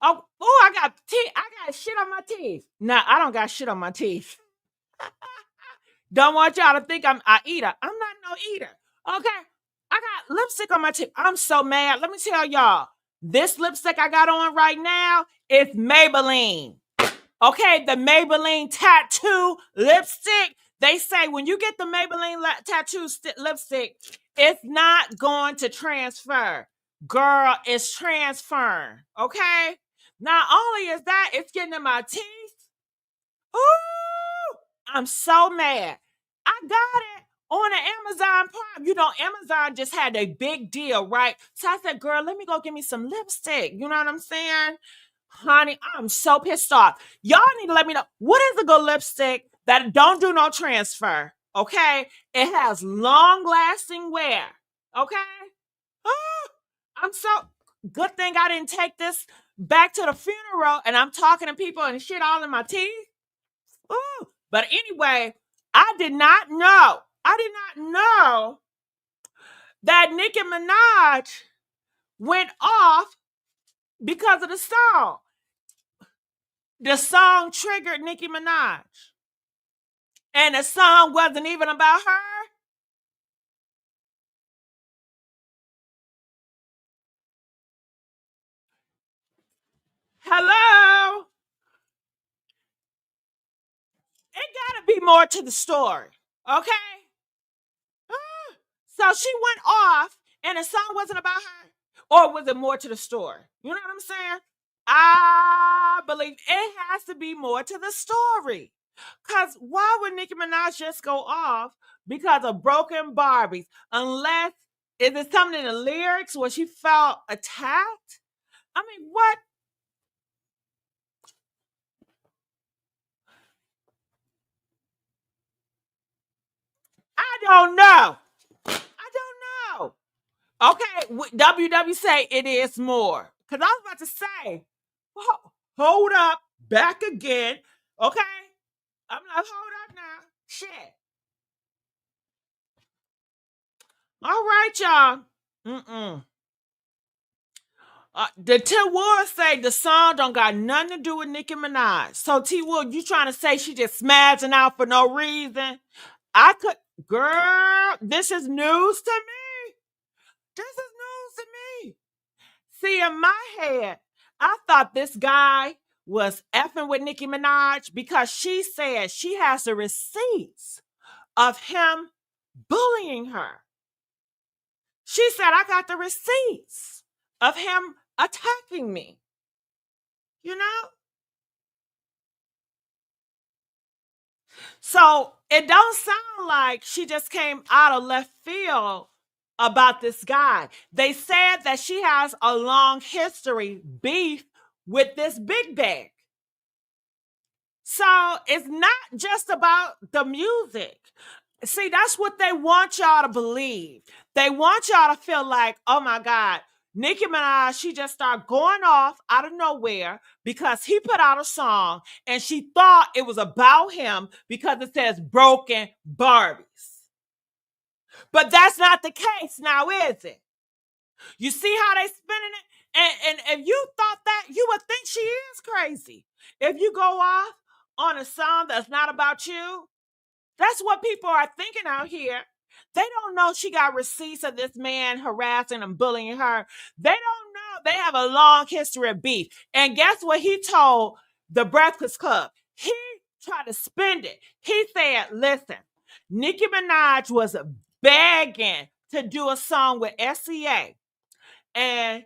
Oh, I got teeth. I got shit on my teeth. Nah, I don't got shit on my teeth. Don't want y'all to think I'm an eater. I'm not no eater. Okay? I got lipstick on my teeth. I'm so mad. Let me tell y'all. This lipstick I got on right now is Maybelline. Okay? The Maybelline tattoo lipstick. They say when you get the Maybelline tattoo lipstick, it's not going to transfer. Girl, it's transferring. Okay? Not only is that, it's getting in my teeth. Ooh! I'm so mad. I got it on the Amazon Prime. You know, Amazon just had a big deal, right? So I said, girl, let me go get me some lipstick. You know what I'm saying? Honey, I'm so pissed off. Y'all need to let me know, what is a good lipstick that don't do no transfer? Okay? It has long-lasting wear. Okay? I'm so... Good thing I didn't take this back to the funeral and I'm talking to people and shit all in my teeth. Ooh. But anyway, I did not know that Nicki Minaj went off because of the song. The song triggered Nicki Minaj. And the song wasn't even about her. Hello? It gotta be more to the story, okay? So she went off and the song wasn't about her? Or was it more to the story? You know what I'm saying? I believe it has to be more to the story. Because why would Nicki Minaj just go off because of broken Barbies? Unless, is it something in the lyrics where she felt attacked? I mean, what? I don't know. Okay, WW say it is more. Because I was about to say, hold up, back again. Okay? I'm like, hold up now. Shit. All right, y'all. The T Wood say the song don't got nothing to do with Nicki Minaj. So T Wood, you trying to say she just smazzing out for no reason? Girl, this is news to me. This is news to me. See, in my head, I thought this guy was effing with Nicki Minaj because she said she has the receipts of him bullying her. She said, I got the receipts of him attacking me. You know? So it don't sound like she just came out of left field about this guy. They said that she has a long history beef with this big bag. So it's not just about the music. See, that's what they want y'all to believe. They want y'all to feel like, oh my God, Nicki Minaj, she just started going off out of nowhere because he put out a song and she thought it was about him because it says broken Barbies. But that's not the case now, is it? You see how they spinning it? And if you thought that, you would think she is crazy. If you go off on a song that's not about you, that's what people are thinking out here. They don't know she got receipts of this man harassing and bullying her. They don't know. They have a long history of beef. And guess what he told the Breakfast Club? He tried to spin it. He said, listen, Nicki Minaj was begging to do a song with SZA. And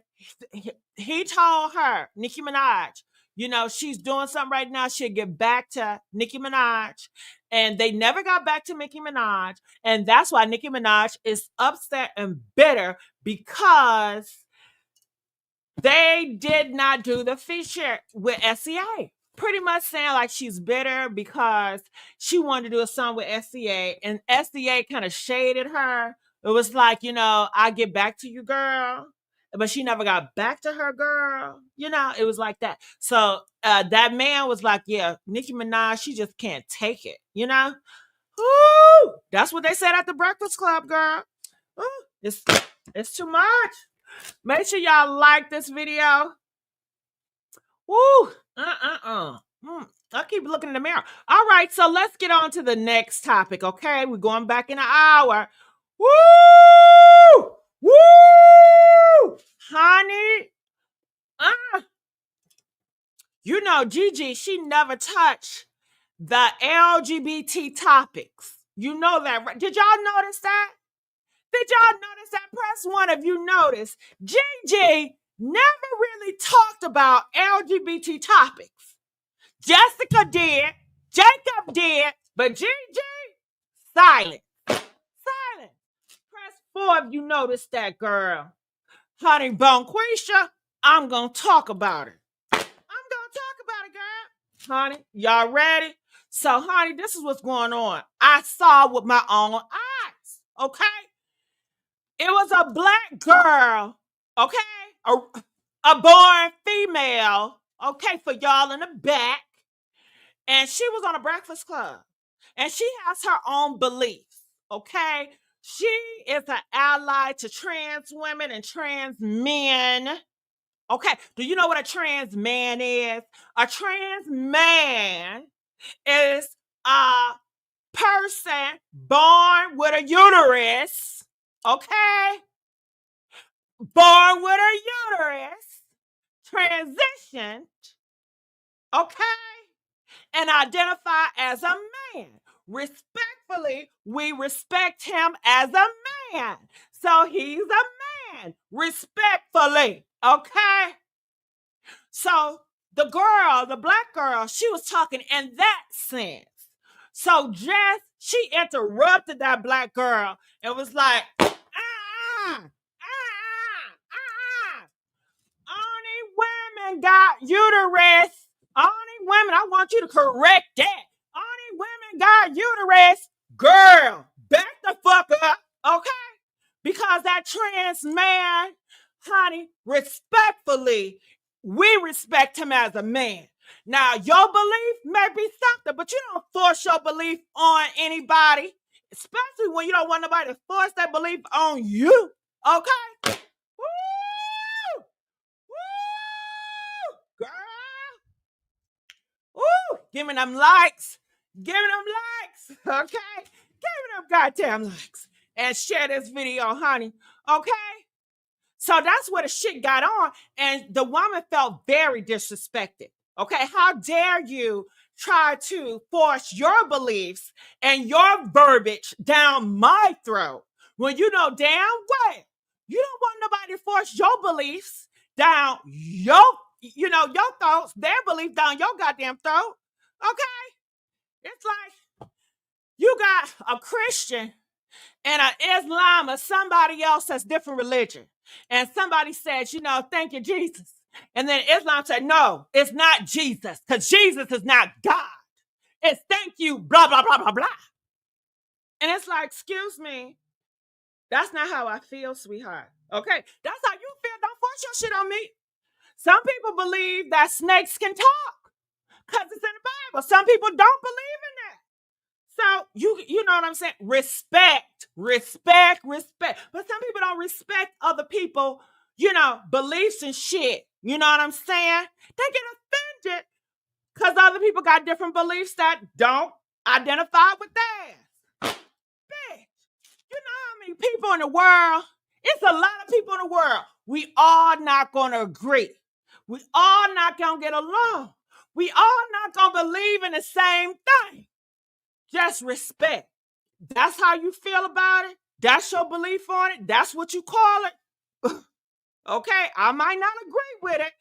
he told her, Nicki Minaj, you know, she's doing something right now. She'll get back to Nicki Minaj. And they never got back to Nicki Minaj. And that's why Nicki Minaj is upset and bitter because they did not do the feature with SZA. Pretty much saying like she's bitter because she wanted to do a song with SZA. And SZA kind of shaded her. It was like, you know, I'll get back to you, girl. But she never got back to her, girl. You know, it was like that. So that man was like, yeah, Nicki Minaj, she just can't take it, you know? Ooh, that's what they said at the Breakfast Club, girl. Ooh, it's too much. Make sure y'all like this video. Woo, I keep looking in the mirror. All right, so let's get on to the next topic, okay? We're going back in an hour. Woo! Woo! Honey. You know, Gigi, she never touched the LGBT topics. You know that, right? Did y'all notice that? Did y'all notice that? Press 1 if you noticed. Gigi never really talked about LGBT topics. Jessica did. Jacob did. But Gigi, silent. Silent. Press 4 if you noticed that, girl. Honey Bonquisha, I'm going to talk about it. I'm going to talk about it, girl. Honey, y'all ready? So, honey, this is what's going on. I saw with my own eyes, okay? It was a black girl, okay? A born female, okay, for y'all in the back. And she was on a Breakfast Club. And she has her own beliefs, okay? She is an ally to trans women and trans men. Okay, do you know what a trans man is? A trans man is a person born with a uterus, okay? Born with a uterus, transitioned, okay? And identify as a man. Respectfully, we respect him as a man. So he's a man, respectfully, okay? So the girl, the black girl, she was talking in that sense. So Jess, she interrupted that black girl and was like, only women got uterus. Only women, I want you to correct that. Only women got uterus. Girl, back the fuck up, okay? Because that trans man, honey, respectfully, we respect him as a man. Now, your belief may be something, but you don't force your belief on anybody, especially when you don't want nobody to force that belief on you. Okay? Woo! Woo! Girl! Woo! Give me them likes. Give me them likes. Okay? Give me them goddamn likes. And share this video, honey. Okay? So that's where the shit got on. And the woman felt very disrespected. Okay? How dare you try to force your beliefs and your verbiage down my throat when you know damn well you don't want nobody to force your beliefs down your thoughts, their belief down your goddamn throat. Okay? It's like you got a Christian and an Islam or somebody else that's different religion. And somebody says, thank you, Jesus. And then Islam said, no, it's not Jesus, because Jesus is not God. It's thank you, blah, blah, blah, blah, blah. And it's like, excuse me, that's not how I feel, sweetheart. Okay? That's how you feel. Don't force your shit on me. Some people believe that snakes can talk because it's in the Bible. Some people don't believe in that. So you know what I'm saying? Respect. But some people don't respect other people, beliefs and shit. You know what I'm saying? They get offended because other people got different beliefs that don't identify with theirs. Bitch, you know how many people in the world? It's a lot of people in the world. We all not going to agree. We all not going to get along. We all not going to believe in the same thing. Just respect. That's how you feel about it. That's your belief on it. That's what you call it. Okay, I might not agree with it,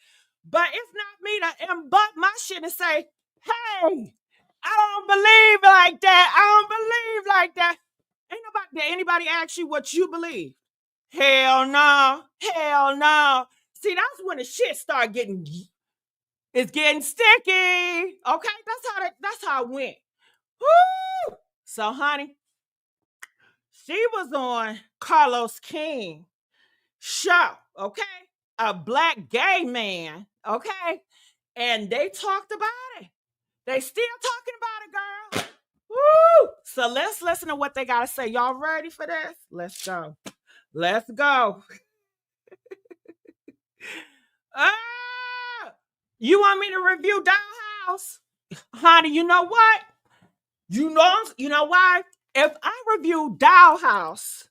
but it's not me to embut my shit and say, hey, I don't believe like that. I don't believe like that. Did anybody ask you what you believe? Hell no. Hell no. See, that's when the shit start getting sticky. Okay, that's how it went. Woo! So, honey, she was on Carlos King show, okay? A black gay man, okay? And they talked about it. They still talking about it, girl. Woo! So let's listen to what they got to say. Y'all ready for this? Let's go. Let's go. You want me to review Dollhouse? Honey, you know what? You know why? If I review Dollhouse,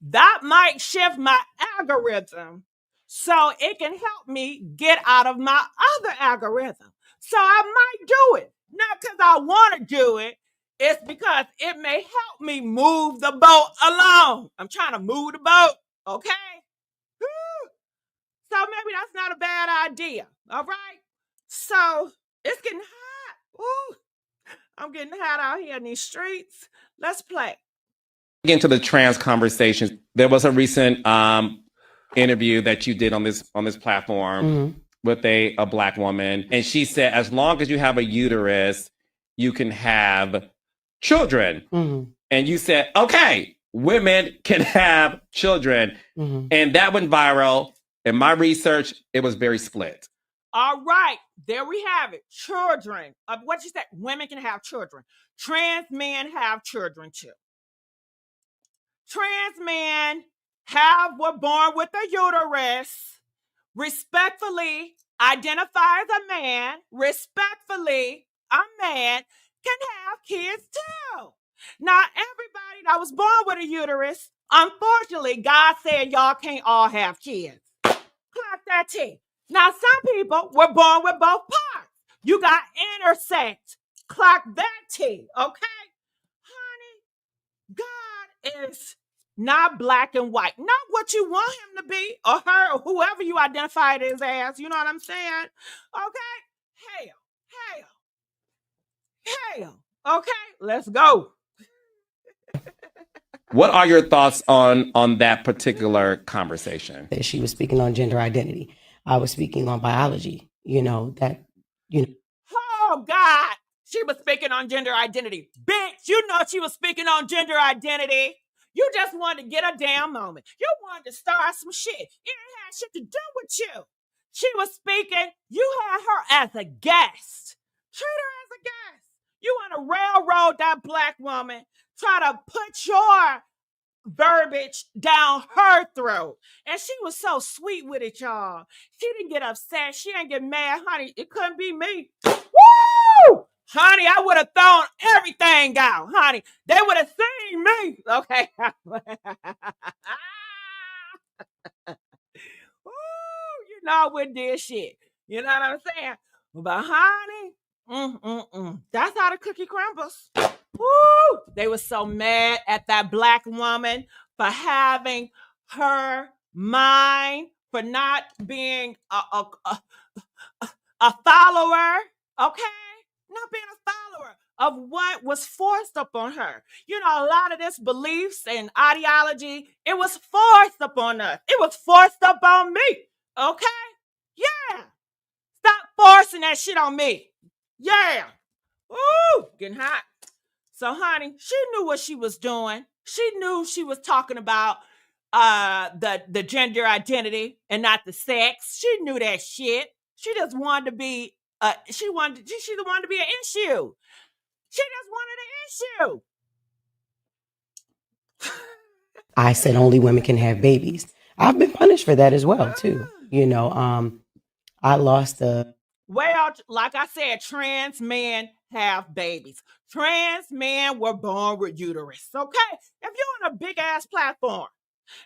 that might shift my algorithm so it can help me get out of my other algorithm. So I might do it. Not because I want to do it. It's because it may help me move the boat along. I'm trying to move the boat, okay? Woo. So maybe that's not a bad idea, all right? So it's getting hot. Ooh. I'm getting hot out here in these streets. Let's play. Get into the trans conversation. There was a recent interview that you did on this platform with a black woman, and she said, as long as you have a uterus, you can have children. And you said, okay, women can have children, and that went viral. In my research, it was very split. All right, there we have it. Children. What you said? Women can have children. Trans men have children too. Trans men were born with a uterus, respectfully identify as a man, respectfully, a man can have kids too. Now, everybody that was born with a uterus, unfortunately, God said y'all can't all have kids. Clap that T. Now, some people were born with both parts. You got intersex. Clock that T, okay? Honey, God is not black and white. Not what you want him to be, or her, or whoever you identified as. You know what I'm saying? Okay? Hell. Okay? Let's go. What are your thoughts on that particular conversation? She was speaking on gender identity. I was speaking on biology, Oh, God. She was speaking on gender identity. Bitch, you know she was speaking on gender identity. You just wanted to get a damn moment. You wanted to start some shit. It didn't have shit to do with you. She was speaking. You had her as a guest. Treat her as a guest. You want to railroad that black woman, try to put your verbiage down her throat. And she was so sweet with it, y'all. She didn't get upset. She didn't get mad. Honey, it couldn't be me. Woo! Honey, I would have thrown everything out. Honey, they would have seen me. Okay. You know I wouldn't do shit. You know what I'm saying? But honey, that's how the cookie crumbles. Woo! They were so mad at that black woman for having her mind, for not being a follower, okay? Not being a follower of what was forced upon her. You know, a lot of this beliefs and ideology, it was forced upon us. It was forced upon me, okay? Yeah. Stop forcing that shit on me. Yeah. Ooh, getting hot. So, honey, she knew what she was doing. She knew she was talking about the gender identity and not the sex. She knew that shit. She just wanted to be she wanted to be an issue. She just wanted an issue. I said only women can have babies. I've been punished for that as well, too. You know, I lost a... Well, like I said, trans men have babies. Trans men were born with uterus, okay? If you're on a big-ass platform,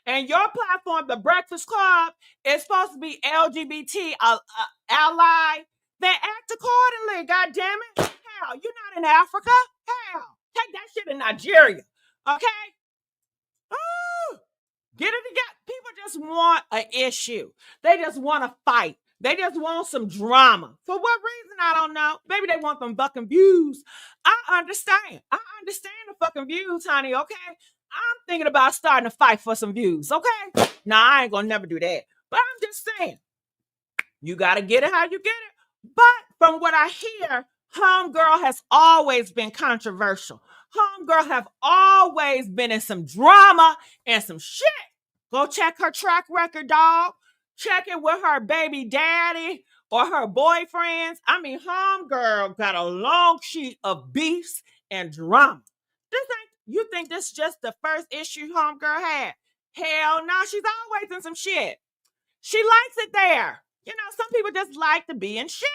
and your platform, The Breakfast Club, is supposed to be LGBT ally, then act accordingly, goddammit. Hell, you're not in Africa. Hell, take that shit in Nigeria, okay? Ooh, get it together. People just want an issue. They just want to fight. They just want some drama. For what reason, I don't know. Maybe they want them fucking views. I understand. I understand the fucking views, honey, okay? I'm thinking about starting a fight for some views, okay? Nah, I ain't gonna never do that. But I'm just saying, you gotta get it how you get it. But from what I hear, Homegirl has always been controversial. Homegirl have always been in some drama and some shit. Go check her track record, dog. Check it with her baby daddy or her boyfriends. I mean, Homegirl got a long sheet of beefs and drama. You think this is just the first issue Homegirl had? Hell no, she's always in some shit. She likes it there. You know, some people just like to be in shit.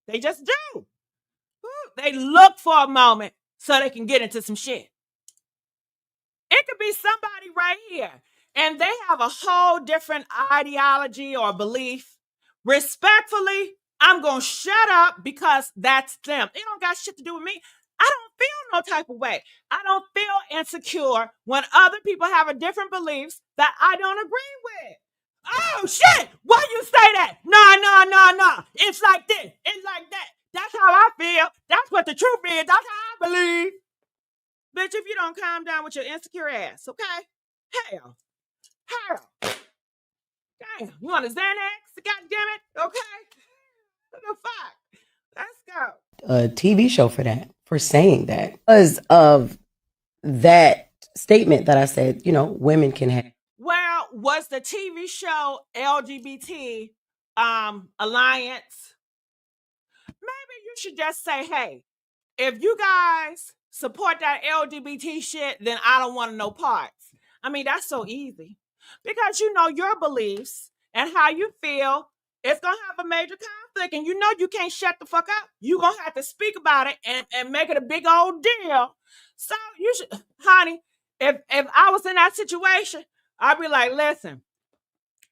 They just do. They look for a moment so they can get into some shit. It could be somebody right here, and they have a whole different ideology or belief. Respectfully, I'm going to shut up because that's them. It don't got shit to do with me. I don't feel no type of way. I don't feel insecure when other people have a different beliefs that I don't agree with. Oh, shit. Why you say that? No. It's like this. It's like that. That's how I feel. That's what the truth is. That's how I believe. Bitch, if you don't calm down with your insecure ass, okay? Hell. Damn. You want a Xanax? God damn it. Okay? What the fuck? Let's go. A TV show for that, for saying that. Because of that statement that I said, you know, women can have. Well, was the TV show LGBT Alliance? Maybe you should just say, hey, if you guys support that LGBT shit, then I don't want no parts. I mean, that's so easy. Because you know your beliefs and how you feel, it's going to have a major conflict. And you know you can't shut the fuck up. You're going to have to speak about it and make it a big old deal. So you should, honey, if I was in that situation, I'd be like, listen,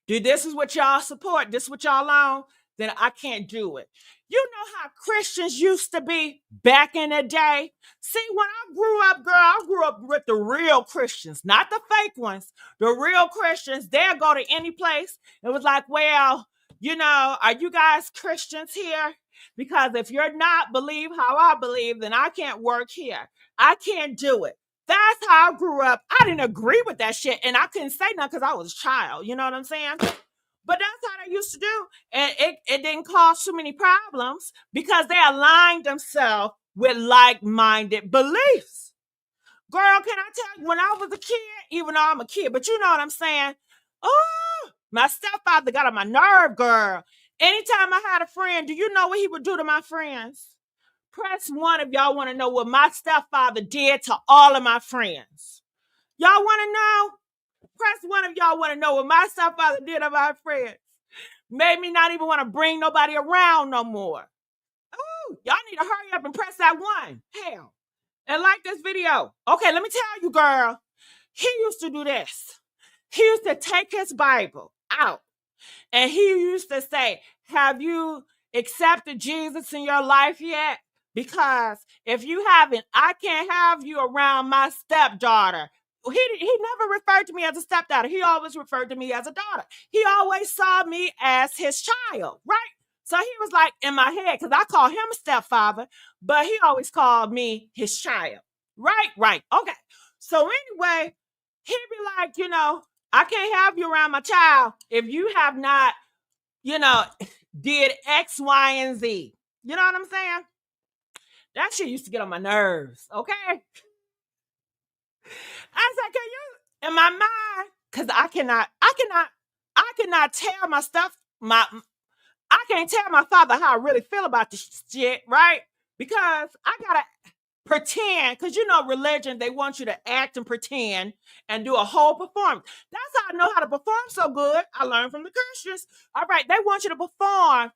dude, this is what y'all support. This is what y'all on. Then I can't do it. You know how Christians used to be back in the day? See, when I grew up, girl, I grew up with the real Christians, not the fake ones. The real Christians, they'll go to any place. It was like, well, you know, are you guys Christians here? Because if you're not believe how I believe, then I can't work here. I can't do it. That's how I grew up. I didn't agree with that shit, and I couldn't say nothing because I was a child. You know what I'm saying? But that's how they used to do. And it didn't cause too many problems because they aligned themselves with like-minded beliefs. Girl, can I tell you, when I was a kid, even though I'm a kid, but you know what I'm saying? Oh, my stepfather got on my nerve, girl. Anytime I had a friend, do you know what he would do to my friends? Press 1 if y'all want to know what my stepfather did to all of my friends. Y'all want to know? Press 1 if y'all want to know what my stepfather did to my friends. Made me not even want to bring nobody around no more. Ooh, y'all need to hurry up and press that 1. Hell. And like this video. Okay, let me tell you, girl. He used to do this. He used to take his Bible out. And he used to say, have you accepted Jesus in your life yet? Because if you haven't, I can't have you around my stepdaughter. He never referred to me as a stepdaughter. He always referred to me as a daughter. He always saw me as his child, right? So he was like in my head, because I call him a stepfather, but he always called me his child. Right. Okay. So anyway, he'd be like, I can't have you around my child if you have not, did X, Y, and Z. You know what I'm saying? That shit used to get on my nerves, okay? I said, can you, in my mind, because I cannot tell my stuff, I can't tell my father how I really feel about this shit, right? Because I gotta pretend, because religion, they want you to act and pretend and do a whole performance. That's how I know how to perform so good. I learned from the Christians. All right, they want you to perform,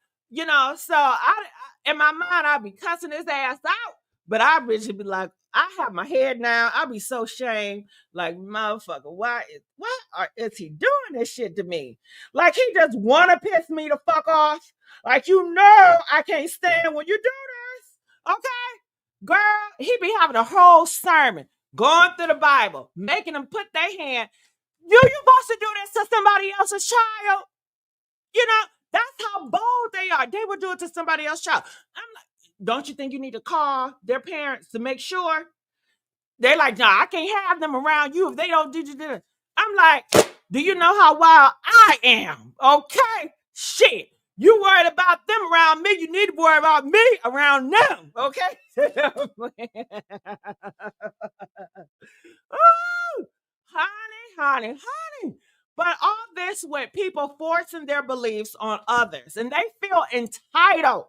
so I in my mind, I'd be cussing his ass out, but I really be like, I have my head down. I'd be so shamed, like, motherfucker, why is he doing this shit to me? Like, he just want to piss me the fuck off. Like, I can't stand when you do this, okay? Girl, he be having a whole sermon, going through the Bible, making them put their hand. You supposed to do this to somebody else's child? That's how bold they are. They would do it to somebody else's child. I'm like, don't you think you need to call their parents to make sure? They're like, nah, I can't have them around you if they don't do this. I'm like, do you know how wild I am? Okay? Shit. You worried about them around me, you need to worry about me around them, okay? Ooh, honey. But all this with people forcing their beliefs on others, and they feel entitled.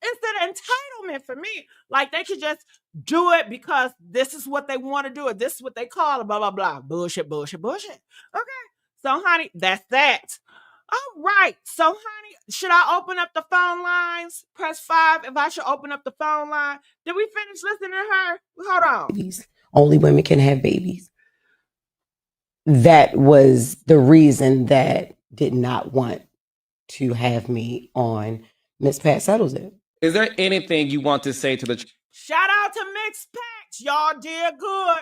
It's an entitlement for me. Like, they could just do it because this is what they want to do, or this is what they call it, blah, blah, blah. Bullshit. Okay. So, honey, that's that. All right. So, honey, should I open up the phone lines? Press 5 if I should open up the phone line. Did we finish listening to her? Hold on. Only women can have babies. That was the reason that did not want to have me on Miss Pat Settles It. Is there anything you want to say to the... Shout out to Mix Pat. Y'all did good.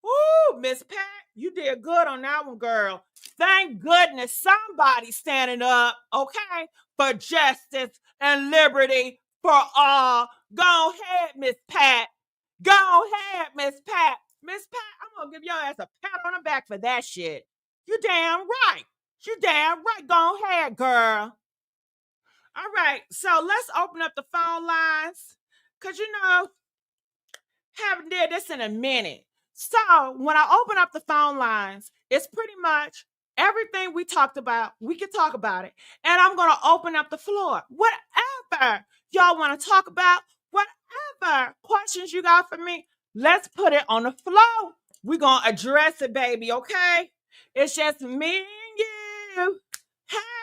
Woo, Miss Pat, you did good on that one, girl. Thank goodness somebody's standing up, okay, for justice and liberty for all. Go ahead, Miss Pat. Go ahead, Miss Pat. Miss Pat, I'm going to give your ass a pat on the back for that shit. You damn right. Go ahead, girl. All right, so let's open up the phone lines, because, haven't did this in a minute. So when I open up the phone lines, it's pretty much everything we talked about. We can talk about it. And I'm going to open up the floor. Whatever y'all want to talk about, whatever questions you got for me, let's put it on the floor. We're going to address it, baby, okay? It's just me and you.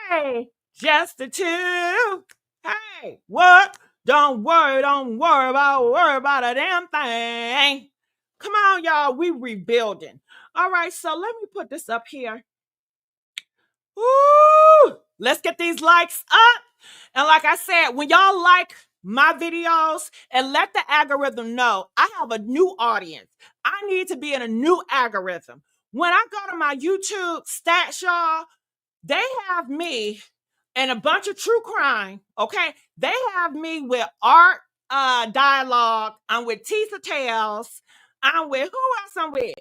Hey, just the two. Hey, what? Don't worry about a damn thing. Come on, y'all. We rebuilding. All right, so let me put this up here. Woo! Let's get these likes up. And like I said, when y'all like my videos and let the algorithm know I have a new audience. I need to be in a new algorithm. When I go to my YouTube stats, y'all, they have me and a bunch of true crime, okay? They have me with art dialogue. I'm with Tisa Tales. I'm with, who else I'm with?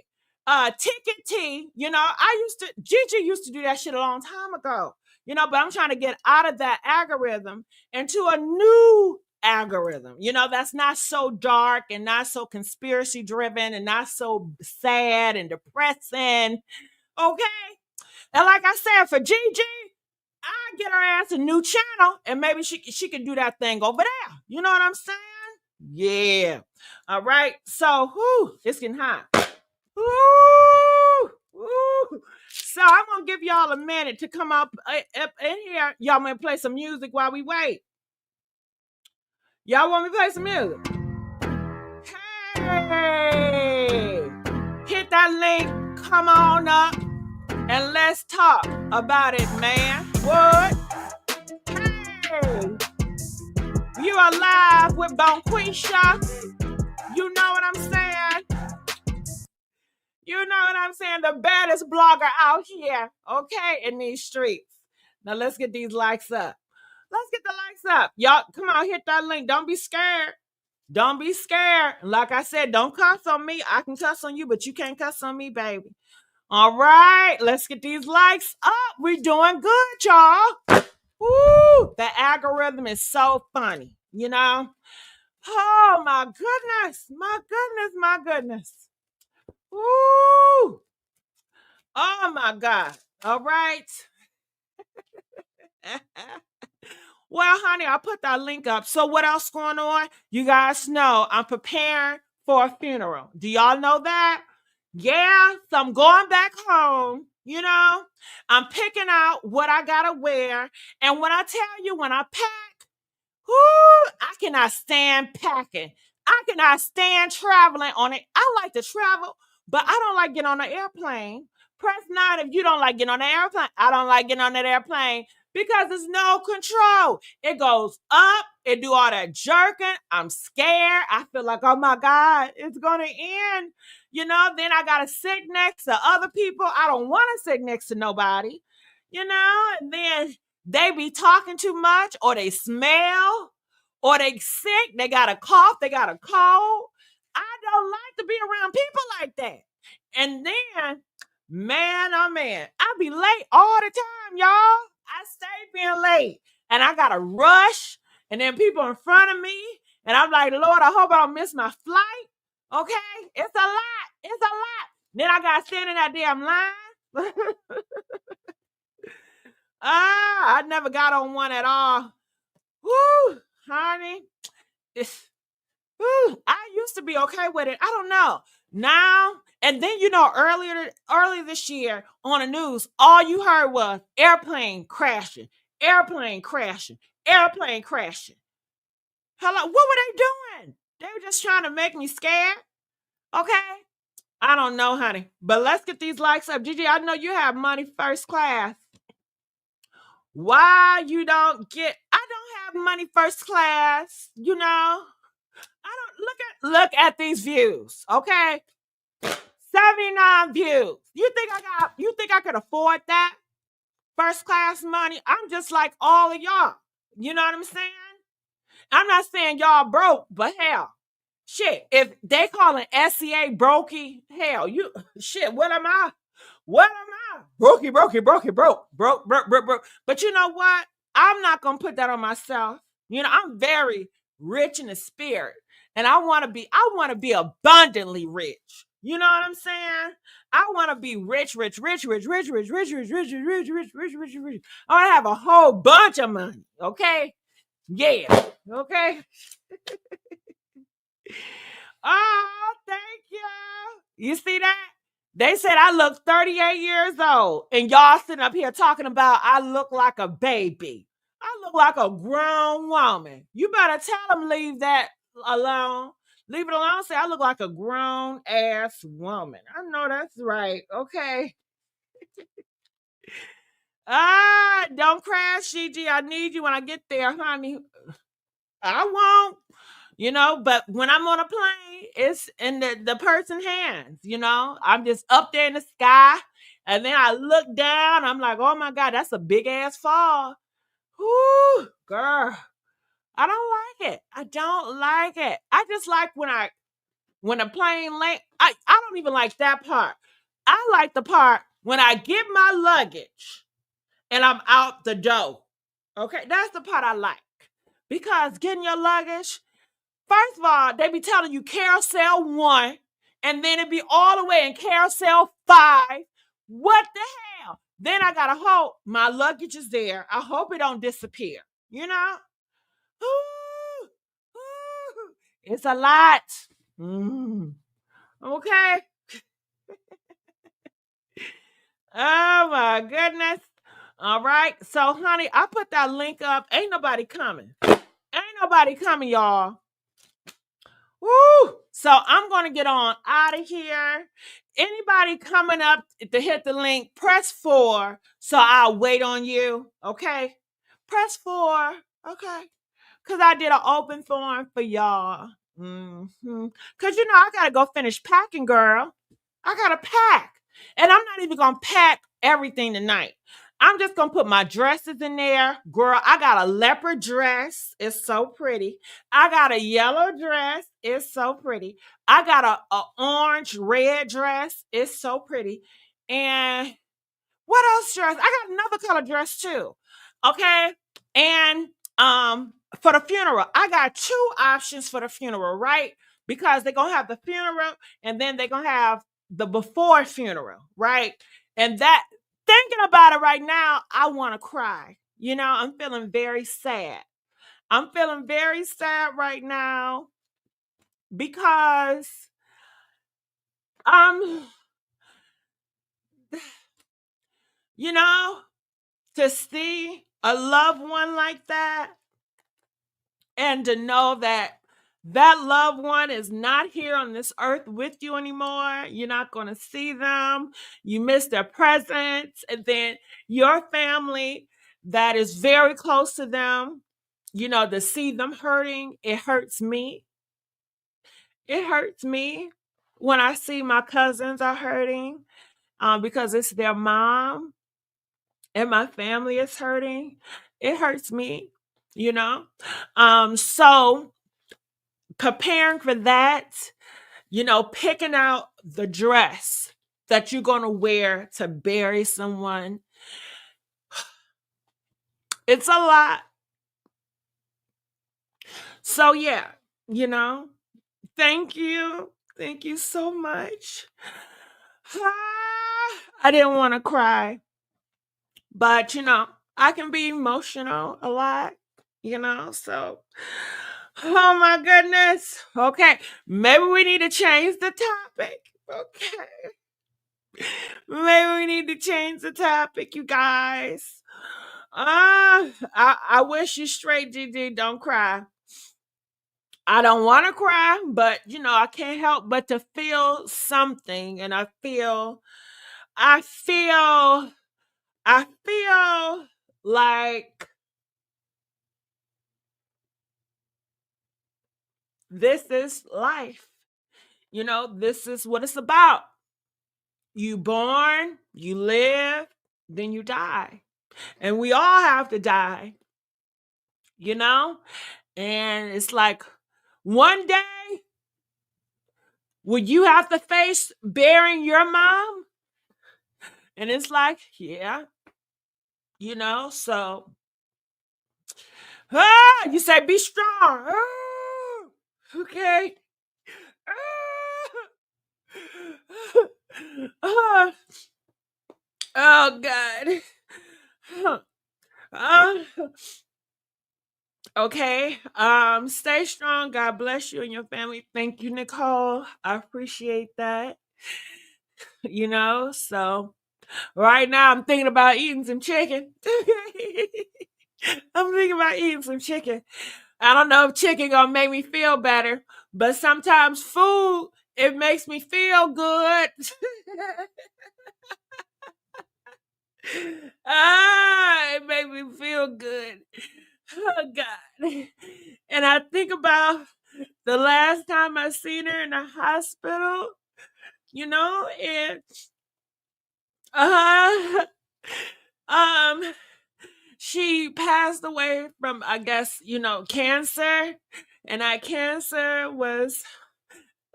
Ticket T. Gigi used to do that shit a long time ago. But I'm trying to get out of that algorithm into a new algorithm. That's not so dark and not so conspiracy driven and not so sad and depressing. Okay? And like I said, for Gigi, I get her ass a new channel and maybe she can do that thing over there. You know what I'm saying? Yeah. All right. So, it's getting hot. Woo! Woo! So I'm gonna give y'all a minute to come up in here. Y'all want to play some music while we wait? Y'all want me to play some music? Hey! Hit that link. Come on up and let's talk about it, man. What? Hey! You are live with Bonquisha. You know what I'm saying? You know what I'm saying? The baddest blogger out here, okay, in these streets. Now let's get these likes up. Let's get the likes up. Y'all, come on, hit that link. Don't be scared. Don't be scared. Like I said, don't cuss on me. I can cuss on you, but you can't cuss on me, baby. All right, let's get these likes up. We're doing good, y'all. Woo! The algorithm is so funny, you know? Oh, my goodness. My goodness, my goodness. Woo! Oh, my God. All right. Well, honey, I put that link up. So what else going on? You guys know I'm preparing for a funeral. Do y'all know that? Yeah, so I'm going back home. You know, I'm picking out what I gotta wear. And when I tell you, when I pack, I cannot stand packing. I cannot stand traveling on it. I like to travel, but I don't like getting on an airplane. Press 9 if you don't like getting on an airplane. I don't like getting on that airplane because there's no control. It goes up. It do all that jerking. I'm scared. I feel like, oh my God, it's going to end. You know, then I got to sit next to other people. I don't want to sit next to nobody, you know, and then they be talking too much or they smell or they sick. They got a cough. They got a cold. I don't like to be around people like that. And then, man, oh man, I be late all the time, y'all. I stay being late and I got to rush and then people in front of me. And I'm like, Lord, I hope I don't miss my flight. Okay? It's a lot. It's a lot. Then I got to stand in that damn line. I never got on one at all. Woo, honey. I used to be okay with it. I don't know. Now, and then, you know, earlier this year on the news, all you heard was airplane crashing, airplane crashing, airplane crashing. Hello, what were they doing? They were just trying to make me scared. Okay? I don't know, honey. But let's get these likes up. Gigi, I know you have money first class. Why you don't get? I don't have money first class, you know. I don't look at these views, okay? 79 views. You think I could afford that? First class money? I'm just like all of y'all. You know what I'm saying? I'm not saying y'all broke, but hell, shit, if they calling SZA brokey, hell, you shit, what am I? What am I? Broke. But you know what? I'm not gonna put that on myself. You know, I'm very rich in the spirit, and I want to be abundantly rich. You know what I'm saying? I want to be rich. I want to have a whole bunch of money. Okay? Yeah. Okay. Oh, thank you. You see that? They said I look 38 years old, and y'all sitting up here talking about I look like a baby. I look like a grown woman. You better tell them leave that alone. Leave it alone. Say I look like a grown ass woman. I know that's right. Okay. Don't crash, Gigi. I need you when I get there, honey. I won't. You know, but when I'm on a plane, it's in the person's hands, you know. I'm just up there in the sky, and then I look down. I'm like, oh my God, that's a big ass fall. Whoo, girl. I don't like it. I don't like it. I just like when a plane land. I don't even like that part. I like the part when I get my luggage and I'm out the door. Okay, that's the part I like. Because getting your luggage, first of all, they be telling you carousel 1, and then it be all the way in carousel 5. What the hell? Then I gotta hope my luggage is there. I hope it don't disappear. You know? Ooh, ooh, it's a lot. Okay. Oh my goodness. All right. So, honey, I put that link up. Ain't nobody coming. Ain't nobody coming, y'all. Woo! So I'm gonna get on out of here. Anybody coming up to hit the link, press 4. So I'll wait on you. Okay. Press 4. Okay. Cause I did an open forum for y'all. Cause I gotta go finish packing, girl. I gotta pack. And I'm not even gonna pack everything tonight. I'm just gonna put my dresses in there. Girl, I got a leopard dress. It's so pretty. I got a yellow dress. It's so pretty. I got a orange red dress. It's so pretty. And what else dress? I got another color dress too. Okay. And for the funeral, I got 2 options for the funeral, right? Because they're gonna have the funeral and then they're gonna have the before funeral, right? And that thinking about it right now, I want to cry. I'm feeling very sad. I'm feeling very sad right now because to see a loved one like that and to know that that loved one is not here on this earth with you anymore. You're not going to see them. You miss their presence. And then your family that is very close to them, to see them hurting, it hurts me. It hurts me when I see my cousins are hurting because it's their mom and my family is hurting. It hurts me, So preparing for that, picking out the dress that you're going to wear to bury someone. It's a lot. So, yeah, thank you. Thank you so much. I didn't want to cry, but, I can be emotional a lot, so. Oh my goodness. Okay. Maybe we need to change the topic. Okay. Maybe we need to change the topic, you guys. I wish you straight, DD. Don't cry. I don't want to cry, but I can't help but to feel something. And I feel like this is life. This is what it's about. You born, you live, then you die. And we all have to die. And it's like one day, would you have to face burying your mom? And it's like, yeah. So you say be strong. Okay. Oh God. Okay. Stay strong. God bless you and your family. Thank you, Nicole. I appreciate that. So right now I'm thinking about eating some chicken. I'm thinking about eating some chicken. I don't know if chicken gonna make me feel better, but sometimes food, it makes me feel good. It makes me feel good. Oh God. And I think about the last time I seen her in the hospital, and she passed away from, I guess, cancer. And that cancer was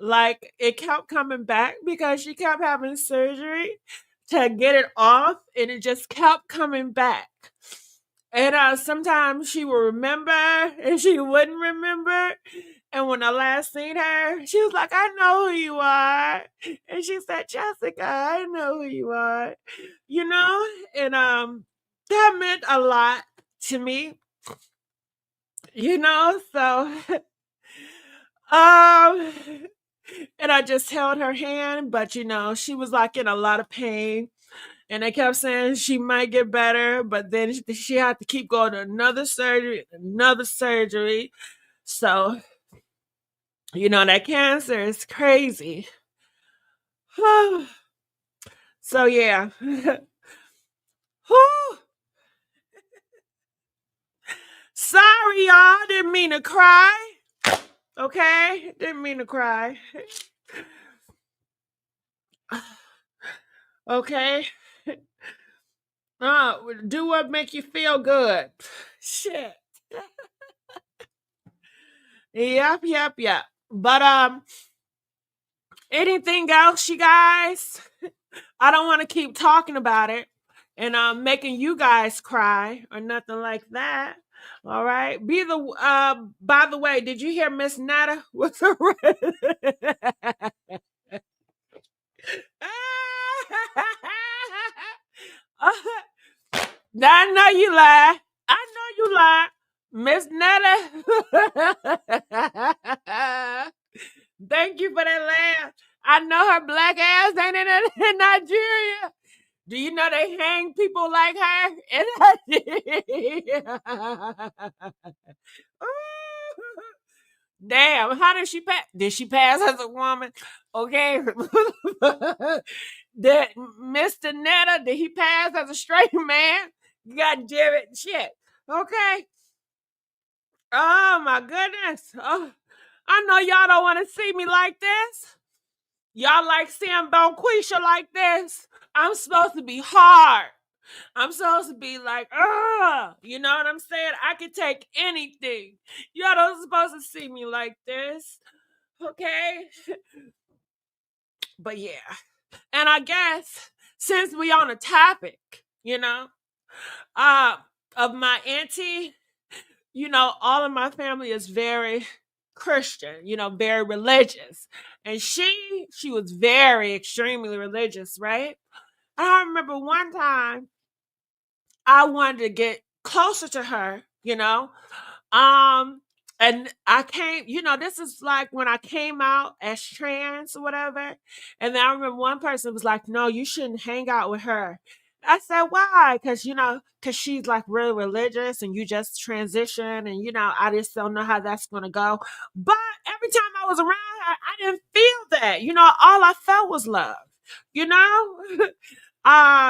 like, it kept coming back because she kept having surgery to get it off, and it just kept coming back. And sometimes she would remember and she wouldn't remember. And when I last seen her, she was like, I know who you are. And she said, Jessica, I know who you are. You know? And that meant a lot to me. You know, so and I just held her hand, but you know, she was like in a lot of pain. And they kept saying she might get better, but then she had to keep going to another surgery. So, you know, that cancer is crazy. So, yeah. Sorry, y'all. Didn't mean to cry. Okay? Didn't mean to cry. Okay? Do what make you feel good. Shit. Yep. But anything else, you guys? I don't want to keep talking about it and making you guys cry or nothing like that. All right. By the way, did you hear Miss Netta with her? I know you lie. Miss Netta. Thank you for that laugh. I know her black ass ain't in Nigeria. Do you know they hang people like her in Nigeria? Damn, how did she pass? Did she pass as a woman? Okay. Did Mr. Netta, did he pass as a straight man? God damn it. Shit. Okay. Oh my goodness. Oh, I know y'all don't want to see me like this. Y'all like seeing Bonquisha like this. I'm supposed to be hard. I'm supposed to be like, you know what I'm saying? I can take anything. Y'all don't supposed to see me like this. Okay? But yeah. And I guess since we on a topic, you know, of my auntie, you know, all of my family is very Christian, you know, very religious. And she was very extremely religious, right? I remember one time I wanted to get closer to her, you know. And I came, you know, this is like when I came out as trans or whatever. And then I remember one person was like, no, you shouldn't hang out with her. I said, why? Because, you know, because she's like really religious and you just transition and, you know, I just don't know how that's going to go. But every time I was around her, I didn't feel that. You know, all I felt was love, you know?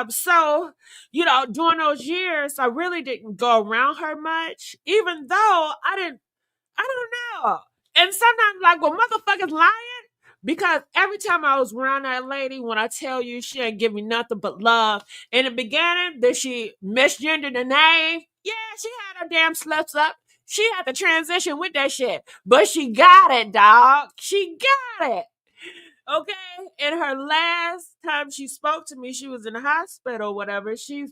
So, you know, during those years, I really didn't go around her much, even though I don't know. And sometimes, like, when motherfuckers lying, because every time I was around that lady, when I tell you she ain't give me nothing but love. In the beginning, that she misgendered the name. Yeah, she had her damn slips up. She had to transition with that shit. But she got it, dog. She got it. Okay, and her last time she spoke to me, she was in the hospital or whatever. She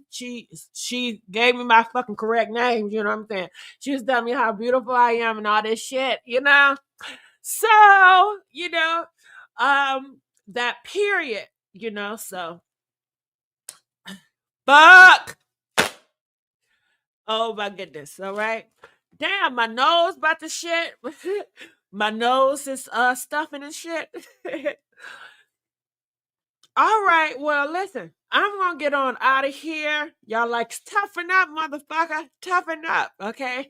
gave me my fucking correct name, you know what I'm saying? She was telling me how beautiful I am and all this shit, you know? So, you know, that period, you know, so fuck. Oh my goodness, all right. Damn, my nose about to shit. My nose is stuffing and shit. All right, well, listen, I'm gonna get on out of here. Y'all like toughen up, motherfucker. Toughen up, okay?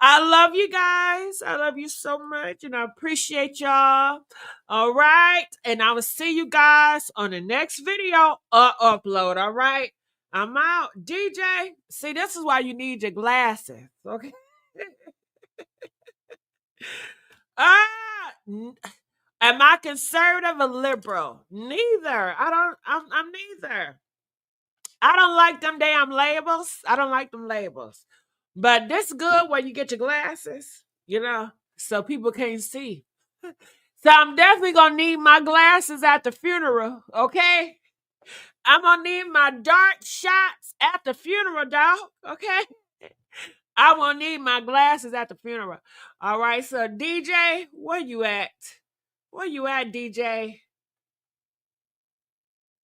I love you guys. I love you so much, and I appreciate y'all. All right, and I will see you guys on the next video or upload. All right, I'm out. DJ, see, this is why you need your glasses, okay? Am I conservative or liberal? Neither. I'm neither. I don't like them damn labels. I don't like them labels. But this good where you get your glasses, you know, so people can't see. So I'm definitely gonna need my glasses at the funeral, okay? I'm gonna need my dark shots at the funeral, dog. Okay. I won't need my glasses at the funeral. All right, so DJ, where you at? Where you at, DJ?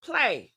Play.